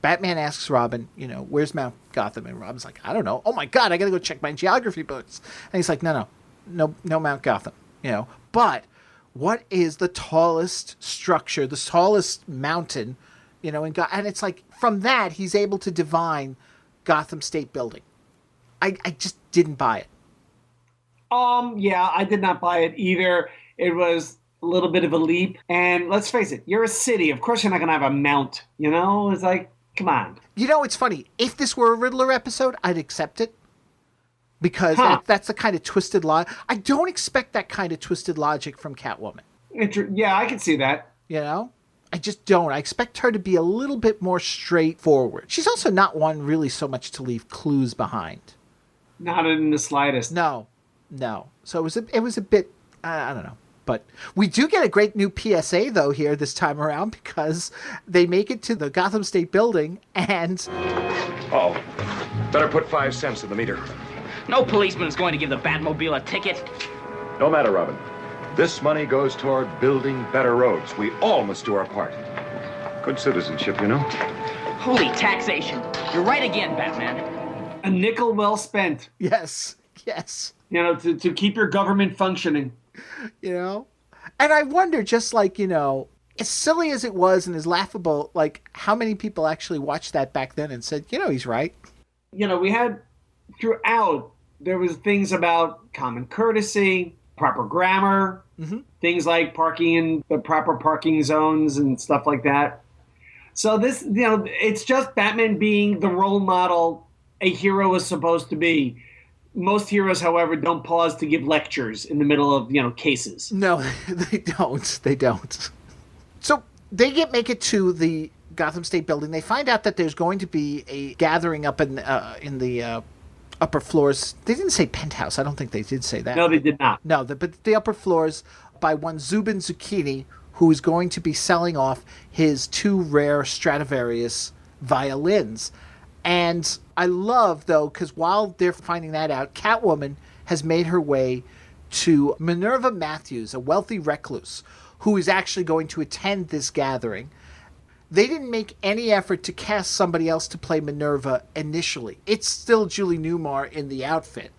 Batman asks Robin, where's Mount Gotham? And Robin's like, I don't know. Oh my God, I got to go check my geography books. And he's like, no Mount Gotham, But what is the tallest structure, the tallest mountain, and it's like from that he's able to divine Gotham State Building. I just didn't buy it. Yeah, I did not buy it either. It was a little bit of a leap. And let's face it, you're a city. Of course you're not going to have a mount, It's like, come on. It's funny. If this were a Riddler episode, I'd accept it. Because that's the kind of twisted logic. I don't expect that kind of twisted logic from Catwoman. Yeah, I can see that. I just don't. I expect her to be a little bit more straightforward. She's also not one really so much to leave clues behind. Not in the slightest. No. So it was a bit, I don't know. But we do get a great new PSA, though, here this time around, because they make it to the Gotham State Building, and... Oh, better put 5 cents in the meter. No policeman is going to give the Batmobile a ticket. No matter, Robin. This money goes toward building better roads. We all must do our part. Good citizenship, Holy taxation. You're right again, Batman. A nickel well spent. Yes. To keep your government functioning. And I wonder, just like, as silly as it was and as laughable, like, how many people actually watched that back then and said, he's right. We had throughout, there was things about common courtesy, proper grammar, things like parking in the proper parking zones and stuff like that. So this, it's just Batman being the role model a hero is supposed to be. Most heroes, however, don't pause to give lectures in the middle of, cases. No, they don't. So they make it to the Gotham State Building. They find out that there's going to be a gathering up in the upper floors. They didn't say penthouse. I don't think they did say that. No, they did not. No, but the upper floors by one Zubin Zucchini, who is going to be selling off his 2 rare Stradivarius violins. And I love, though, because while they're finding that out, Catwoman has made her way to Minerva Matthews, a wealthy recluse, who is actually going to attend this gathering. They didn't make any effort to cast somebody else to play Minerva initially. It's still Julie Newmar in the outfit.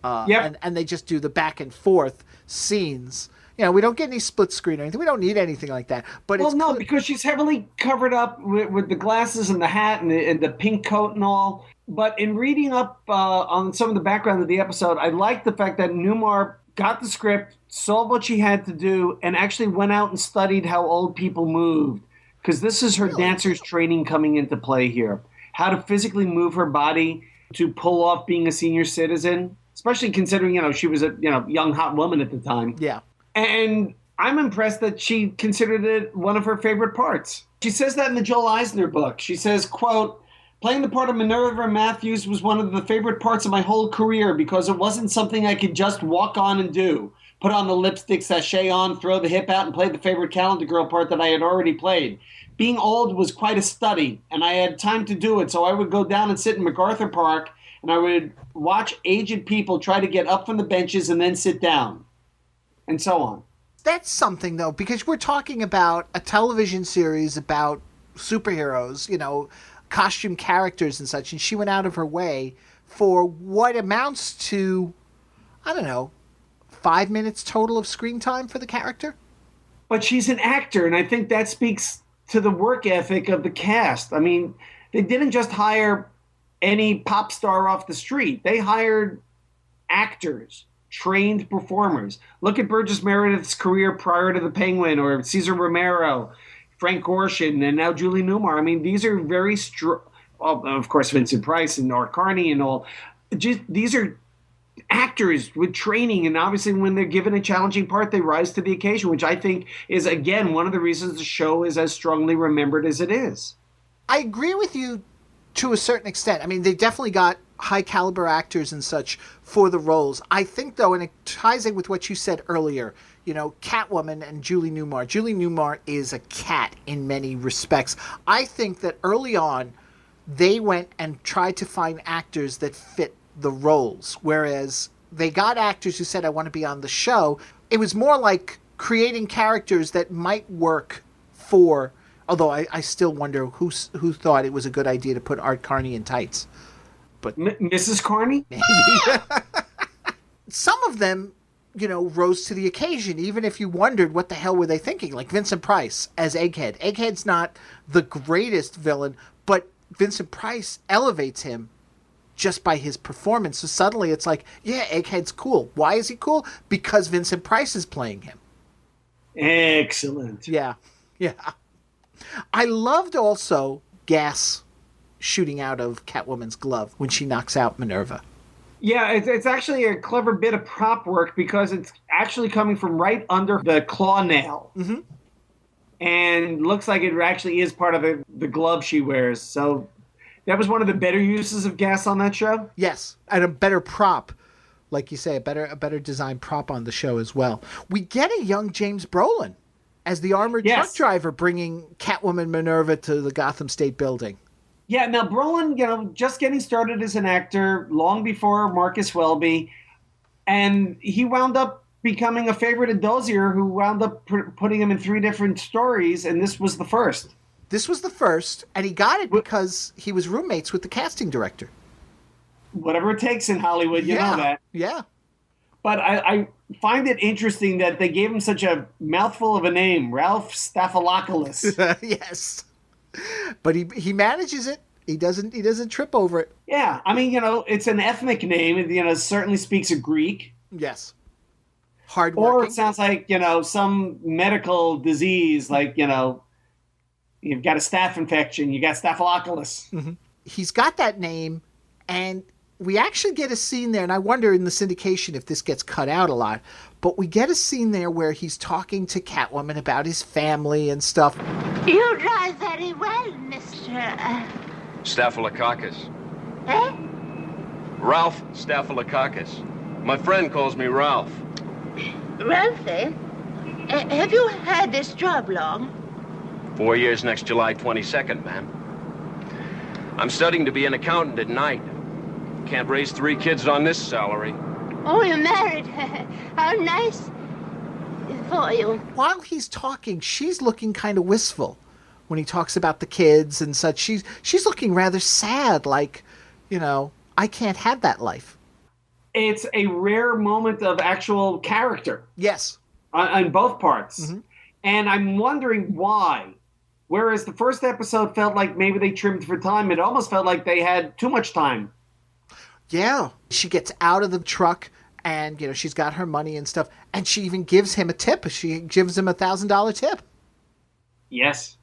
And they just do the back and forth scenes. You know, we don't get any split screen or anything. We don't need anything like that. But because she's heavily covered up with the glasses and the hat and the pink coat and all. But in reading up on some of the background of the episode, I like the fact that Newmar got the script, saw what she had to do, and actually went out and studied how old people moved. Because this is her dancer's training coming into play here. How to physically move her body to pull off being a senior citizen, especially considering, you know, she was a young, hot woman at the time. Yeah. And I'm impressed that she considered it one of her favorite parts. She says that in the Joel Eisner book. She says, quote, "Playing the part of Minerva Matthews was one of the favorite parts of my whole career because it wasn't something I could just walk on and do. Put on the lipstick, sachet on, throw the hip out, and play the favorite calendar girl part that I had already played. Being old was quite a study, and I had time to do it, so I would go down and sit in MacArthur Park, and I would watch aged people try to get up from the benches and then sit down." And so on. That's something, though, because we're talking about a television series about superheroes, you know, costume characters and such, and she went out of her way for what amounts to, I don't know, 5 minutes total of screen time for the character? But she's an actor, and I think that speaks to the work ethic of the cast. I mean, they didn't just hire any pop star off the street. They hired actors, trained performers. Look at Burgess Meredith's career prior to The Penguin, or Cesar Romero, Frank Gorshin, and now Julie Newmar. I mean, these are very strong. Well, of course, Vincent Price and Art Carney and all. These are actors with training, and obviously when they're given a challenging part, they rise to the occasion, which I think is, again, one of the reasons the show is as strongly remembered as it is. I agree with you to a certain extent. I mean, they definitely got high caliber actors and such for the roles. I think, though, and it ties in with what you said earlier, you know, Catwoman and Julie Newmar. Julie Newmar is a cat in many respects. I think that early on, they went and tried to find actors that fit the roles, whereas they got actors who said, I want to be on the show. It was more like creating characters that might work for, although I still wonder who thought it was a good idea to put Art Carney in tights. But Mrs. Carney? Maybe. Some of them, you know, rose to the occasion, even if you wondered what the hell were they thinking. Like Vincent Price as Egghead. Egghead's not the greatest villain, but Vincent Price elevates him just by his performance. So suddenly it's like, yeah, Egghead's cool. Why is he cool? Because Vincent Price is playing him. Excellent. Yeah. I loved also gas shooting out of Catwoman's glove when she knocks out Minerva. Yeah, it's actually a clever bit of prop work because it's actually coming from right under the claw nail. Mm-hmm. And looks like it actually is part of the glove she wears. So that was one of the better uses of gas on that show? Yes, and a better prop. Like you say, a better designed prop on the show as well. We get a young James Brolin as the armored truck driver bringing Catwoman Minerva to the Gotham State building. Yeah, now Brolin, you know, just getting started as an actor long before Marcus Welby, and he wound up becoming a favorite of Dozier, who wound up putting him in 3 different stories, and this was the first. This was the first, and he got it because he was roommates with the casting director. Whatever it takes in Hollywood, you know that. Yeah. But I find it interesting that they gave him such a mouthful of a name, Ralph Staphylococcus. Yes. But he manages it. He doesn't trip over it. Yeah, I mean, you know, it's an ethnic name. You know, it certainly speaks of Greek. Yes. Hardworking. Or it sounds like, you know, some medical disease, like, you know, you've got a staph infection, you got Staphylococcus. Mm-hmm. He's got that name, and we actually get a scene there, and I wonder in the syndication if this gets cut out a lot, but we get a scene there where he's talking to Catwoman about his family and stuff. You drive very well, Mr. Staphylococcus. Eh? Ralph Staphylococcus. My friend calls me Ralph. Ralphie, have you had this job long? 4 years next July 22nd, ma'am. I'm studying to be an accountant at night. Can't raise 3 kids on this salary. Oh, you're married. How nice for you. While he's talking, she's looking kind of wistful when he talks about the kids and such. She's looking rather sad, like, I can't have that life. It's a rare moment of actual character. Yes. On both parts. Mm-hmm. And I'm wondering why. Whereas the first episode felt like maybe they trimmed for time, it almost felt like they had too much time. Yeah. She gets out of the truck and, she's got her money and stuff. And she even gives him a tip. She gives him $1,000 tip. Yes.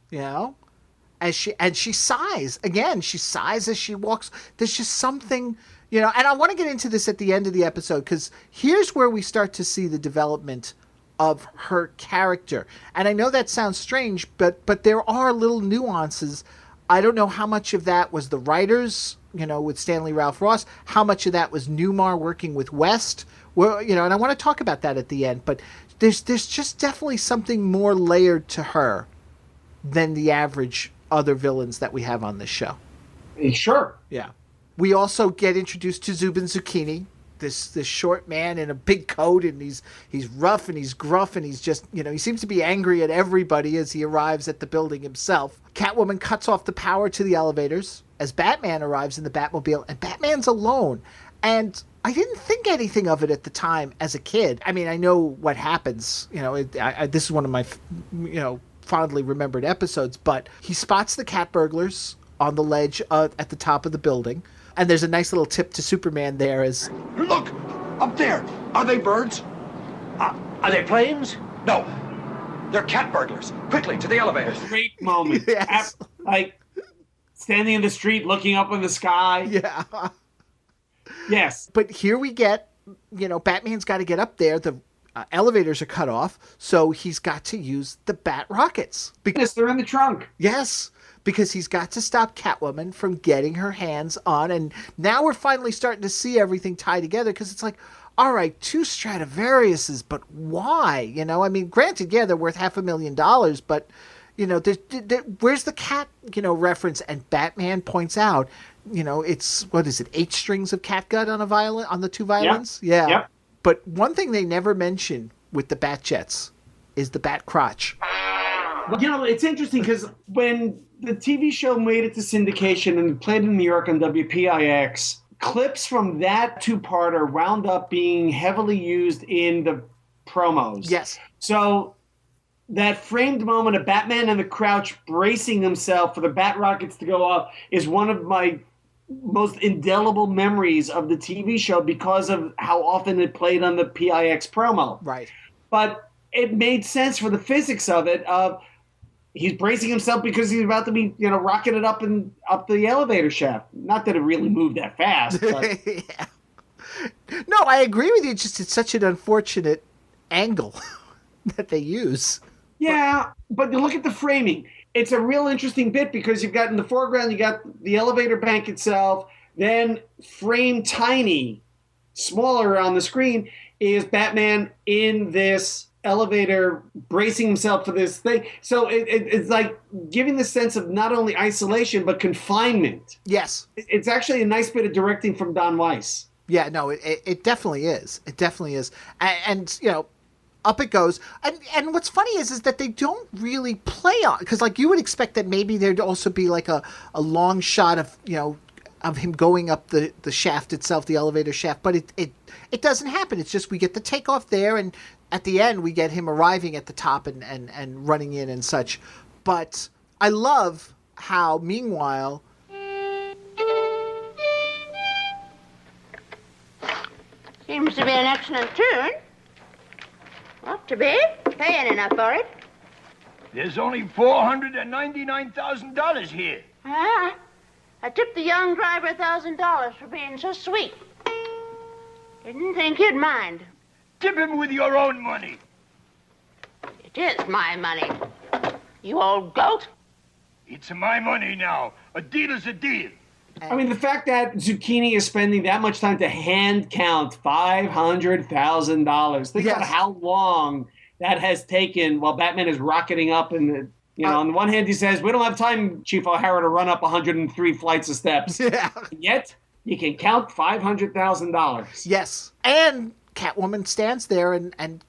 And she sighs. Again, she sighs as she walks. There's just something, and I want to get into this at the end of the episode because here's where we start to see the development of her character. And I know that sounds strange, but there are little nuances. I don't know how much of that was the writers, with Stanley Ralph Ross, how much of that was Newmar working with West. Well, and I want to talk about that at the end, but there's just definitely something more layered to her than the average other villains that we have on this show. Sure. Yeah. We also get introduced to Zubin Zucchini, this short man in a big coat, and he's rough and he's gruff and he's just, he seems to be angry at everybody as he arrives at the building himself. Catwoman cuts off the power to the elevators as Batman arrives in the Batmobile, and Batman's alone. And I didn't think anything of it at the time as a kid. I mean, I know what happens. This is one of my, fondly remembered episodes, but he spots the cat burglars on the ledge at the top of the building. And there's a nice little tip to Superman there as... Look! Up there! Are they birds? Are they planes? No. They're cat burglars. Quickly, to the elevators. Great moment. Yes. Like, standing in the street, looking up in the sky. Yeah. Yes. But here we get, Batman's got to get up there. The elevators are cut off, so he's got to use the bat rockets. Because they're in the trunk. Yes. Because he's got to stop Catwoman from getting her hands on. And now we're finally starting to see everything tie together because it's like, all right, 2 Stradivariuses, but why? I mean, granted, yeah, they're worth $500,000, but, where's the cat, reference? And Batman points out, it's, what is it, 8 strings of catgut on a violin, on the 2 violins? Yep. Yeah. Yep. But one thing they never mention with the Bat Jets is the Bat Crotch. It's interesting because when the TV show made it to syndication and played in New York on WPIX, clips from that 2-parter wound up being heavily used in the promos. Yes. So that framed moment of Batman and the Crouch bracing himself for the bat rockets to go off is one of my most indelible memories of the TV show because of how often it played on the PIX promo. Right. But it made sense for the physics of it. He's bracing himself because he's about to be, rocking it up the elevator shaft. Not that it really moved that fast. But... Yeah. No, I agree with you. It's such an unfortunate angle that they use. Yeah, but you look at the framing. It's a real interesting bit because you've got in the foreground, you got the elevator bank itself. Then framed tiny, smaller on the screen, is Batman in this elevator bracing himself for this thing. So it's like giving the sense of not only isolation but confinement. Yes. It's actually a nice bit of directing from Don Weiss. Yeah, no, it definitely is. It definitely is. And up it goes. And what's funny is that they don't really play on, because like you would expect that maybe there'd also be like a long shot of, of him going up the shaft itself, the elevator shaft, but it doesn't happen. It's just we get the takeoff there, and at the end we get him arriving at the top and running in and such. But I love how, meanwhile... Seems to be an excellent tune. Ought to be. Paying enough for it. There's only $499,000 here. Ah, I tipped the young driver $1,000 for being so sweet. Didn't think you'd mind. Tip him with your own money. It is my money. You old goat. It's my money now. A deal is a deal. I mean, the fact that Zucchini is spending that much time to hand count $500,000. Think about how long that has taken while Batman is rocketing up. And, on the one hand, he says, we don't have time, Chief O'Hara, to run up 103 flights of steps. Yeah. Yet, You can count $500,000. Yes. And Catwoman stands there and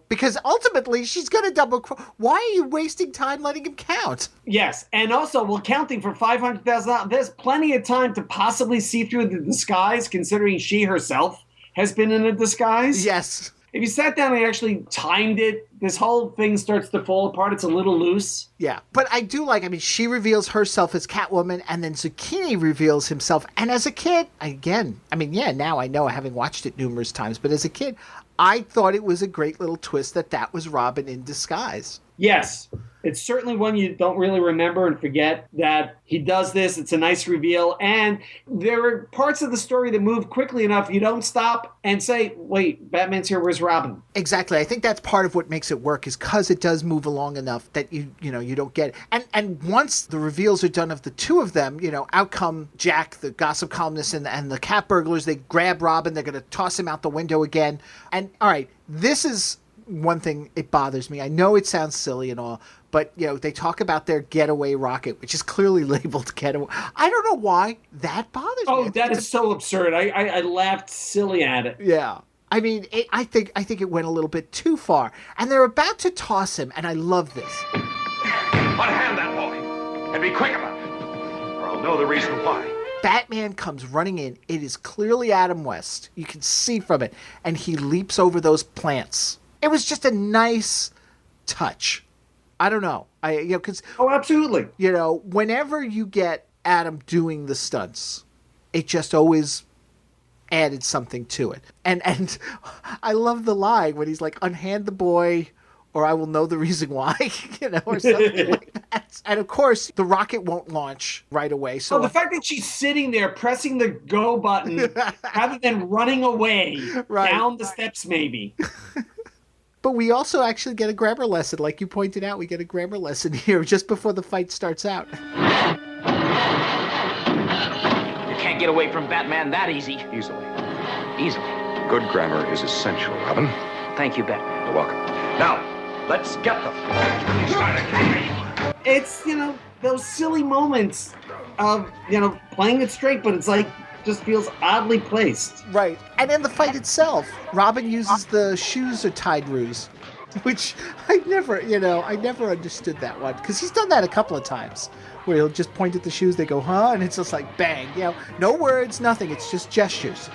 because ultimately she's going to double. Why are you wasting time letting him count? Yes. And also, counting for $500,000, there's plenty of time to possibly see through the disguise, considering she herself has been in a disguise. Yes. If you sat down and actually timed it, this whole thing starts to fall apart. It's a little loose. Yeah. But I do she reveals herself as Catwoman, and then Zucchini reveals himself. And as a kid, now I know, having watched it numerous times, but as a kid, I thought it was a great little twist that was Robin in disguise. Yes. It's certainly one you don't really remember and forget that he does this. It's a nice reveal. And there are parts of the story that move quickly enough. You don't stop and say, wait, Batman's here. Where's Robin? Exactly. I think that's part of what makes it work is because it does move along enough that you don't get it. And once the reveals are done of the two of them, out come Jack, the gossip columnist, and the cat burglars. They grab Robin. They're going to toss him out the window again. And all right, this is one thing. It bothers me. I know it sounds silly and all, but they talk about their getaway rocket, which is clearly labeled getaway. I don't know why that bothers me. Oh, that is so absurd. I laughed silly at it. Yeah. I mean, I think it went a little bit too far. And they're about to toss him, and I love this. Unhand that boy, and be quick about it, or I'll know the reason why. Batman comes running in. It is clearly Adam West. You can see from it. And he leaps over those plants. It was just a nice touch. I don't know. Oh, absolutely. Whenever you get Adam doing the stunts, it just always added something to it. And I love the line when he's like, unhand the boy or I will know the reason why, or something like that. And of course, the rocket won't launch right away. So the fact that she's sitting there pressing the go button rather than running away down the steps maybe. But we also actually get a grammar lesson. Like you pointed out, we get a grammar lesson here just before the fight starts out. You can't get away from Batman that easy. Easily. Good grammar is essential, Robin. Thank you, Batman. You're welcome. Now, let's get them. It's, those silly moments of, playing it straight, but it's like, just feels oddly placed. Right. And in the fight itself, Robin uses the shoes are tied ruse, which I never understood that one, because he's done that a couple of times where he'll just point at the shoes, they go, huh? And it's just like, bang, no words, nothing. It's just gestures.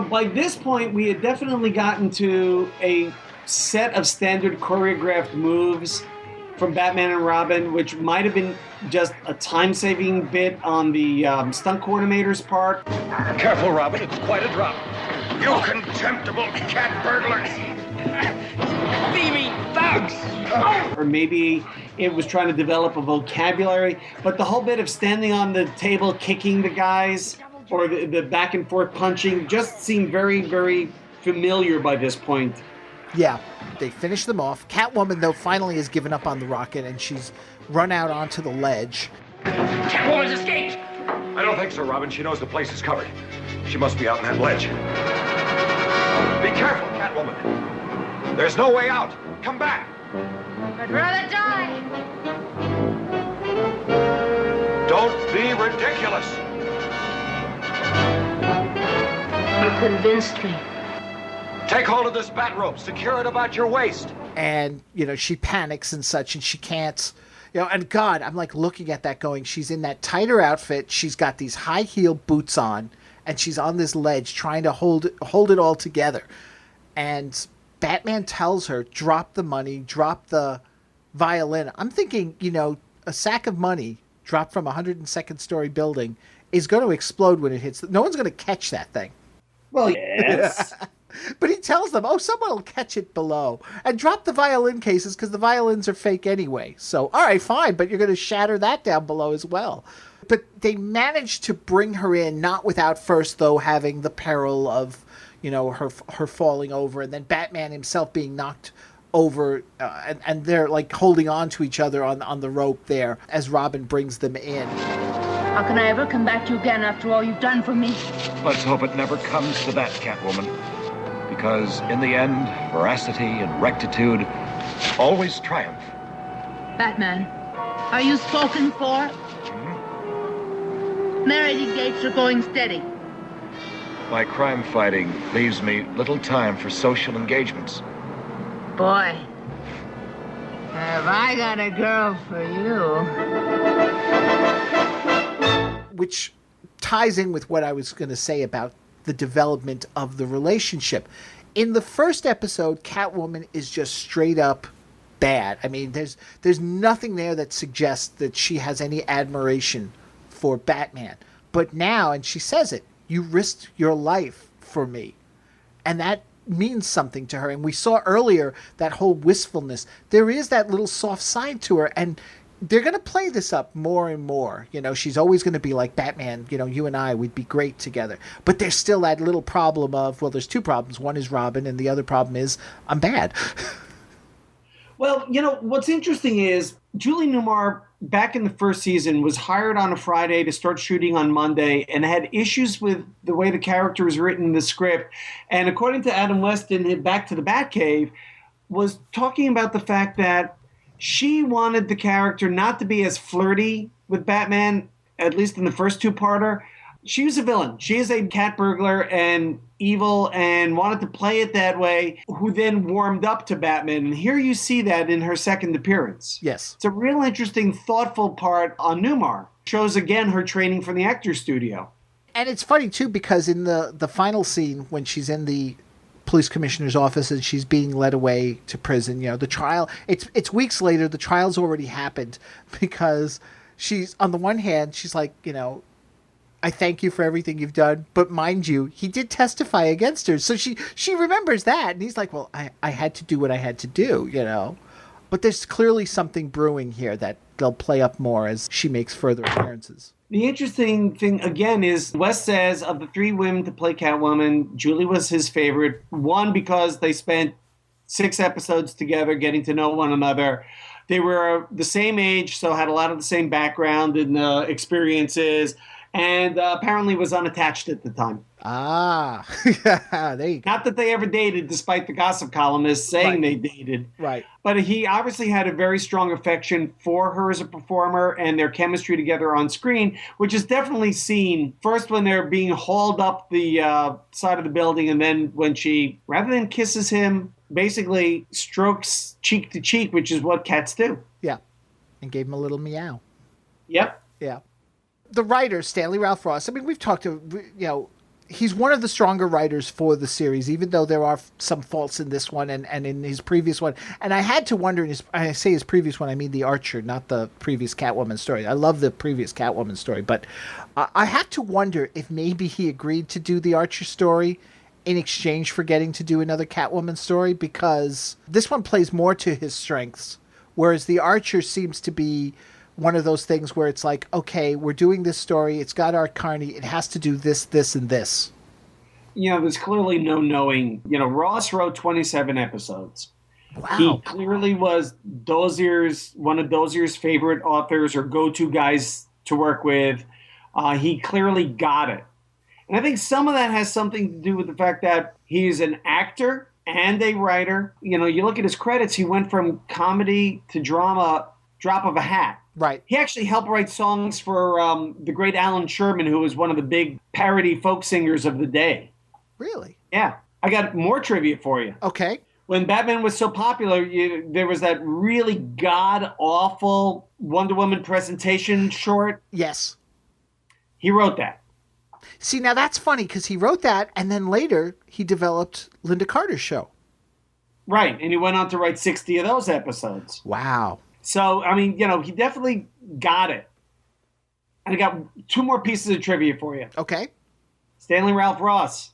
By this point, we had definitely gotten to a set of standard choreographed moves from Batman and Robin, which might have been just a time-saving bit on the stunt coordinator's part. Careful, Robin. It's quite a drop. You contemptible cat burglar. Thieving thugs! Or maybe it was trying to develop a vocabulary, but the whole bit of standing on the table, kicking the guys, or the back and forth punching just seemed very, very familiar by this point. Yeah, they finish them off. Catwoman, though, finally has given up on the rocket, and she's run out onto the ledge. Catwoman's escaped! I don't think so, Robin. She knows the place is covered. She must be out on that ledge. Be careful, Catwoman. There's no way out. Come back. I'd rather die. Don't be ridiculous. You convinced me. Take hold of this bat rope. Secure it about your waist. And, she panics and such, and she can't, and God, I'm like looking at that going, she's in that tighter outfit. She's got these high heel boots on, and she's on this ledge trying to hold it all together. And Batman tells her, drop the money, drop the violin. I'm thinking, a sack of money dropped from a 102nd story building is going to explode when it hits. No one's going to catch that thing. Well, yes. But he tells them, someone will catch it below. And drop the violin cases because the violins are fake anyway. So, all right, fine, but you're going to shatter that down below as well. But they managed to bring her in, not without first, though, having the peril of, her falling over. And then Batman himself being knocked over. And they're, like, holding on to each other on the rope there as Robin brings them in. How can I ever come back to you again after all you've done for me? Let's hope it never comes to that, Catwoman. Because in the end, veracity and rectitude always triumph. Batman, are you spoken for? Marriage dates are going steady. My crime fighting leaves me little time for social engagements. Boy, have I got a girl for you. Which ties in with what I was going to say about the development of the relationship. In the first episode, Catwoman is just straight up bad. I mean, there's nothing there that suggests that she has any admiration for Batman. But now, and she says it, you risked your life for me. And that means something to her. And we saw earlier that whole wistfulness. There is that little soft side to her, and they're going to play this up more and more. You know, she's always going to be like, Batman, you know, you and I, we'd be great together. But there's still that little problem of, well, there's two problems. One is Robin, and the other problem is I'm bad. Well, you know, what's interesting is Julie Newmar, back in the first season, was hired on a Friday to start shooting on Monday and had issues with the way the character was written in the script. And according to Adam West in Back to the Batcave, was talking about the fact that she wanted the character not to be as flirty with Batman, at least in the first two-parter. She was a villain. She is a cat burglar and evil and wanted to play it that way, who then warmed up to Batman. And here you see that in her second appearance. Yes. It's a real interesting, thoughtful part on Newmar. Shows, again, her training from the actor's studio. And it's funny, too, because in the final scene, when she's in the police commissioner's office and she's being led away to prison, you know, the trial, it's weeks later, the trial's already happened, because she's, on the one hand, she's like, you know, I thank you for everything you've done, but mind you, he did testify against her. So she remembers that, and he's like, well, I had to do what I had to do, you know. But there's clearly something brewing here that they'll play up more as she makes further appearances. The interesting thing, again, is West says of the three women to play Catwoman, Julie was his favorite. One, because they spent 6 episodes together getting to know one another. They were the same age, so had a lot of the same background and experiences. And apparently was unattached at the time. Ah, there you go. Not that they ever dated, despite the gossip columnists saying they dated. Right. But he obviously had a very strong affection for her as a performer and their chemistry together on screen, which is definitely seen first when they're being hauled up the side of the building, and then when she, rather than kisses him, basically strokes cheek to cheek, which is what cats do. Yeah. And gave him a little meow. Yep. Yeah. The writer, Stanley Ralph Ross, I mean, we've talked to, you know, he's one of the stronger writers for the series, even though there are some faults in this one and in his previous one. And I had to wonder, I say his previous one, I mean the Archer, not the previous Catwoman story. I love the previous Catwoman story, but I had to wonder if maybe he agreed to do the Archer story in exchange for getting to do another Catwoman story, because this one plays more to his strengths, whereas the Archer seems to be one of those things where it's like, okay, we're doing this story. It's got Art Carney. It has to do this, this, and this. You know, there's clearly no knowing. You know, Ross wrote 27 episodes. Wow. He clearly was one of Dozier's favorite authors or go-to guys to work with. He clearly got it. And I think some of that has something to do with the fact that he's an actor and a writer. You know, you look at his credits, he went from comedy to drama, drop of a hat. Right. He actually helped write songs for the great Alan Sherman, who was one of the big parody folk singers of the day. Really? Yeah. I got more trivia for you. Okay. When Batman was so popular, there was that really god-awful Wonder Woman presentation short. Yes. He wrote that. See, now that's funny, because he wrote that, and then later he developed Linda Carter's show. Right. And he went on to write 60 of those episodes. Wow. So, I mean, you know, he definitely got it. And I got 2 more pieces of trivia for you. Okay. Stanley Ralph Ross,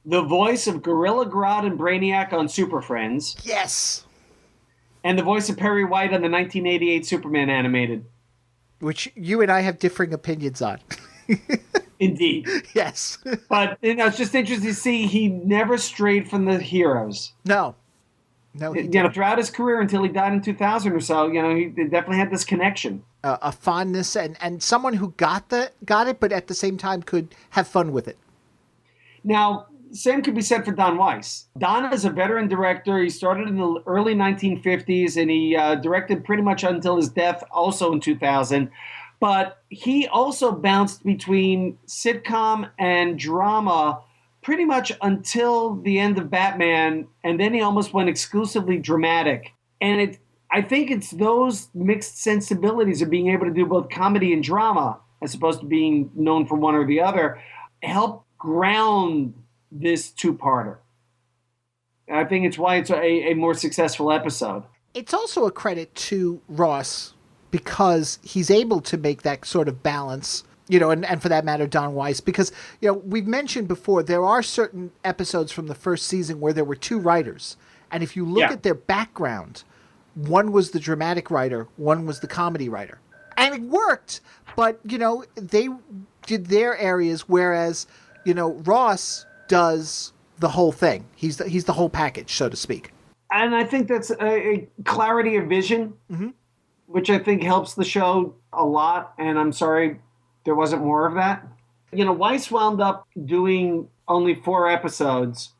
the voice of Gorilla Grodd and Brainiac on Super Friends. Yes. And the voice of Perry White on the 1988 Superman animated. Which you and I have differing opinions on. Indeed. Yes. But, you know, it's just interesting to see he never strayed from the heroes. No. No, he didn't. Throughout his career until he died in 2000 or so, you know, he definitely had this connection. A fondness and someone who got it, but at the same time could have fun with it. Now, same could be said for Don Weiss. Don is a veteran director. He started in the early 1950s, and he directed pretty much until his death, also in 2000. But he also bounced between sitcom and drama pretty much until the end of Batman, and then he almost went exclusively dramatic. And I think it's those mixed sensibilities of being able to do both comedy and drama, as opposed to being known for one or the other, help ground this two-parter. I think it's why it's a more successful episode. It's also a credit to Ross because he's able to make that sort of balance, and for that matter, Don Weiss, because, we've mentioned before, there are certain episodes from the first season where there were two writers. And if you look at their background, one was the dramatic writer, one was the comedy writer. And it worked, but, they did their areas, whereas, Ross does the whole thing. He's the whole package, so to speak. And I think that's a clarity of vision, which I think helps the show a lot. And I'm sorry there wasn't more of that. Weiss wound up doing only 4 episodes,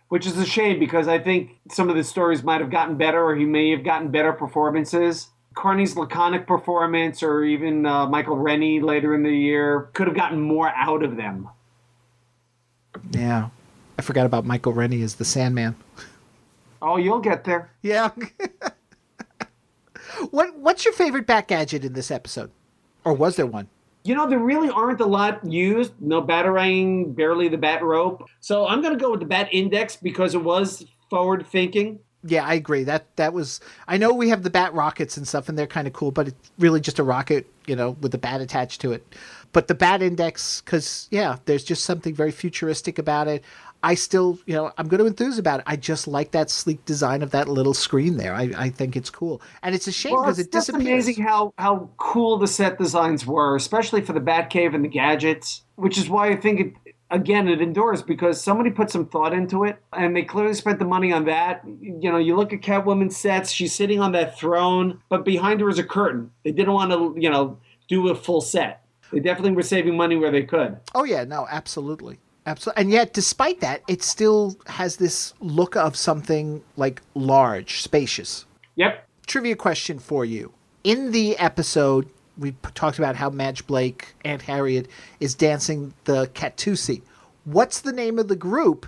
which is a shame because I think some of the stories might have gotten better, or he may have gotten better performances. Carney's laconic performance, or even Michael Rennie later in the year, could have gotten more out of them. Yeah. I forgot about Michael Rennie as the Sandman. Oh, you'll get there. Yeah. What's your favorite Bat gadget in this episode? Or was there one? There really aren't a lot used. No Batarang, barely the Bat rope. So I'm going to go with the Bat Index because it was forward thinking. Yeah, I agree. That was... I know we have the Bat rockets and stuff, and they're kind of cool, but it's really just a rocket, with the bat attached to it. But the Bat Index, because, there's just something very futuristic about it. I still, I'm going to enthuse about it. I just like that sleek design of that little screen there. I think it's cool. And it's a shame because it disappears. It's amazing how cool the set designs were, especially for the Batcave and the gadgets, which is why I think it endures, because somebody put some thought into it, and they clearly spent the money on that. You look at Catwoman's sets, she's sitting on that throne, but behind her is a curtain. They didn't want to, do a full set. They definitely were saving money where they could. Oh, yeah, no, absolutely. Absolutely. And yet, despite that, it still has this look of something like large, spacious. Yep. Trivia question for you. In the episode, we talked about how Madge Blake, Aunt Harriet, is dancing the Cattusi. What's the name of the group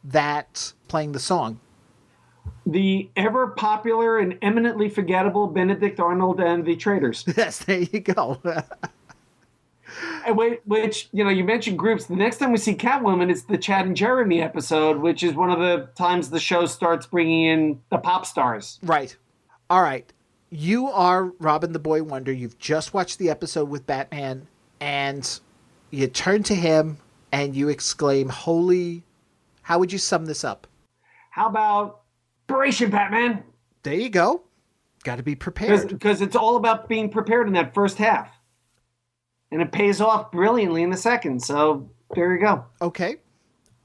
that's playing the song? The ever popular and eminently forgettable Benedict Arnold and the Traders. Yes, there you go. And which, you mentioned groups. The next time we see Catwoman, it's the Chad and Jeremy episode, which is one of the times the show starts bringing in the pop stars. Right. All right. You are Robin the Boy Wonder. You've just watched the episode with Batman, and you turn to him and you exclaim, "Holy..." How would you sum this up? How about Operation Batman? There you go. Got to be prepared. Because it's all about being prepared in that first half. And it pays off brilliantly in the second. So there you go. Okay.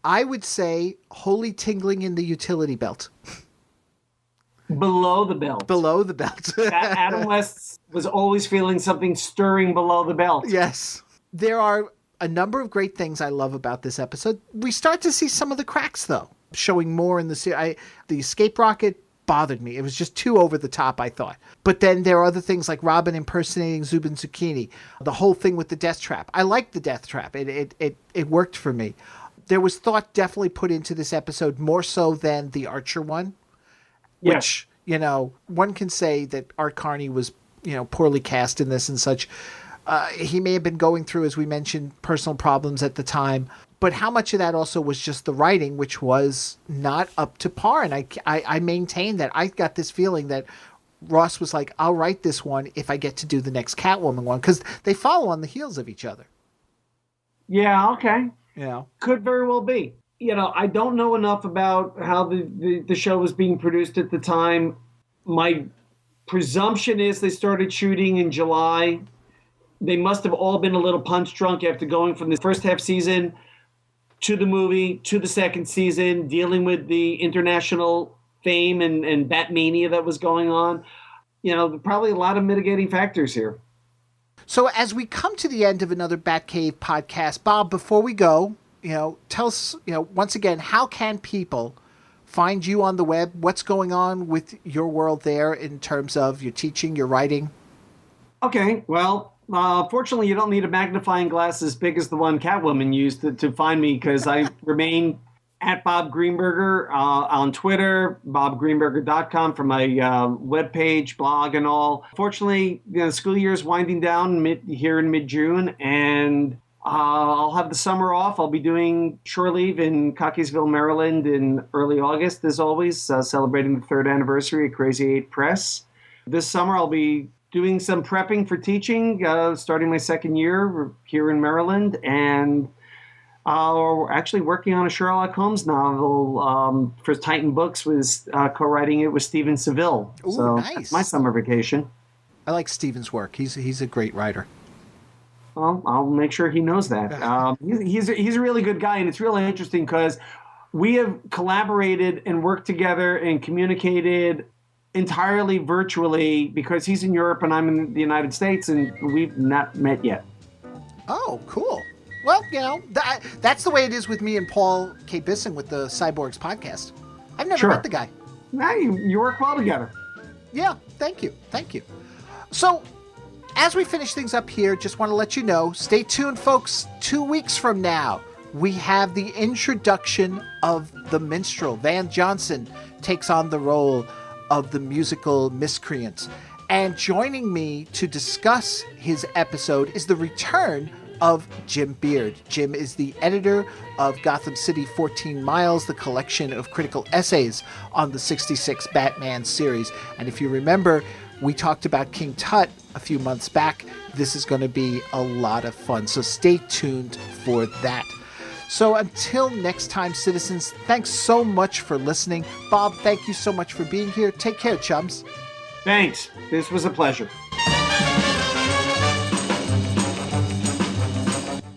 I would say holy tingling in the utility belt. Below the belt. Below the belt. Adam West was always feeling something stirring below the belt. Yes. There are a number of great things I love about this episode. We start to see some of the cracks, though, showing more in the series. The escape rocket bothered me. It was just too over the top, I thought. But then there are other things like Robin impersonating Zubin Zucchini, the whole thing with the death trap. I liked the death trap. It worked for me. There was thought definitely put into this episode, more so than the Archer one, which, one can say that Art Carney was, poorly cast in this and such. He may have been going through, as we mentioned, personal problems at the time. But how much of that also was just the writing, which was not up to par? And I maintain that I got this feeling that Ross was like, I'll write this one if I get to do the next Catwoman one, because they follow on the heels of each other. Yeah, okay. Yeah. Could very well be. I don't know enough about how the show was being produced at the time. My presumption is they started shooting in July. They must have all been a little punch drunk after going from the first half season to the movie, to the second season, dealing with the international fame and Batmania that was going on. Probably a lot of mitigating factors here. So as we come to the end of another Batcave podcast, Bob, before we go, tell us, once again, how can people find you on the web? What's going on with your world there in terms of your teaching, your writing? Okay, well, Fortunately, you don't need a magnifying glass as big as the one Catwoman used to find me, because I remain at Bob Greenberger on Twitter, bobgreenberger.com for my webpage, blog, and all. Fortunately, the school year is winding down here in mid-June, and I'll have the summer off. I'll be doing shore leave in Cockeysville, Maryland in early August, as always, celebrating the 3rd anniversary of Crazy 8 Press. This summer, I'll be doing some prepping for teaching, starting my 2nd year here in Maryland, and we're actually working on a Sherlock Holmes novel for Titan Books, was co-writing it with Stephen Seville. Ooh, so nice. That's my summer vacation. I like Stephen's work. He's a great writer. Well, I'll make sure he knows that. He's a really good guy, and it's really interesting because we have collaborated and worked together and communicated entirely virtually, because he's in Europe and I'm in the United States, and we've not met yet. Oh, cool. Well, that's the way it is with me and Paul K. Bisson with the Cyborgs podcast. I've never met the guy. Nah, you work well together. Yeah, thank you. So, as we finish things up here, just want to let you know, stay tuned, folks. 2 weeks from now, we have the introduction of the minstrel. Van Johnson takes on the role of the musical miscreant. And joining me to discuss his episode is the return of Jim Beard. Jim is the editor of Gotham City 14 Miles, the collection of critical essays on the 66 Batman series. And if you remember, we talked about King Tut a few months back. This is going to be a lot of fun, so stay tuned for that. So until next time, citizens, thanks so much for listening. Bob, thank you so much for being here. Take care, chums. Thanks. This was a pleasure.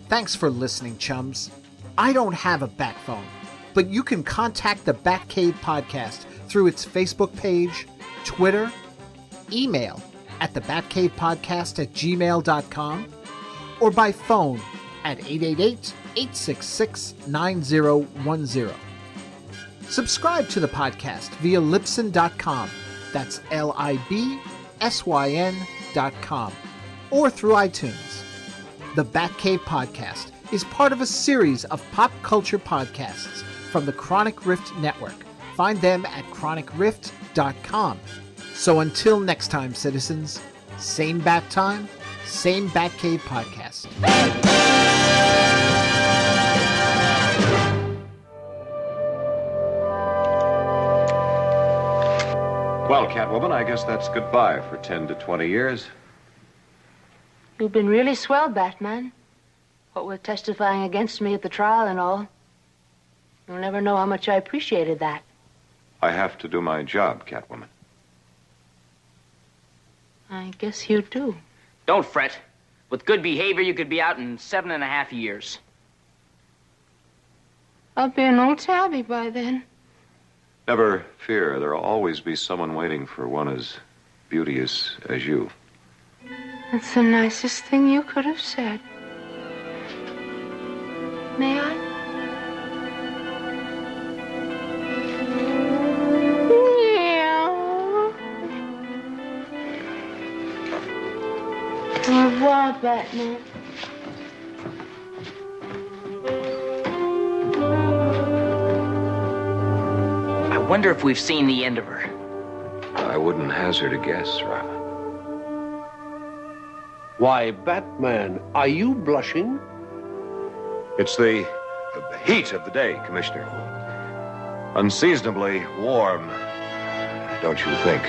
Thanks for listening, chums. I don't have a bat phone, but you can contact the Batcave podcast through its Facebook page, Twitter, email at thebatcavepodcast@gmail.com, or by phone at 888-866-9010. Subscribe to the podcast via Libsyn.com. That's LIBSYN.com, or through iTunes. The Batcave podcast is part of a series of pop culture podcasts from the Chronic Rift Network. Find them at chronicrift.com. So until next time, citizens, same bat time, same Batcave podcast. Well, Catwoman, I guess that's goodbye for 10 to 20 years. You've been really swell, Batman. What with testifying against me at the trial and all. You'll never know how much I appreciated that. I have to do my job, Catwoman. I guess you do. Don't fret. With good behavior, you could be out in 7.5 years. I'll be an old tabby by then. Never fear. There'll always be someone waiting for one as beauteous as you. That's the nicest thing you could have said. May I? Au revoir, Batman. I wonder if we've seen the end of her. I wouldn't hazard a guess, Robin. Why, Batman, are you blushing? It's the heat of the day, Commissioner. Unseasonably warm, don't you think?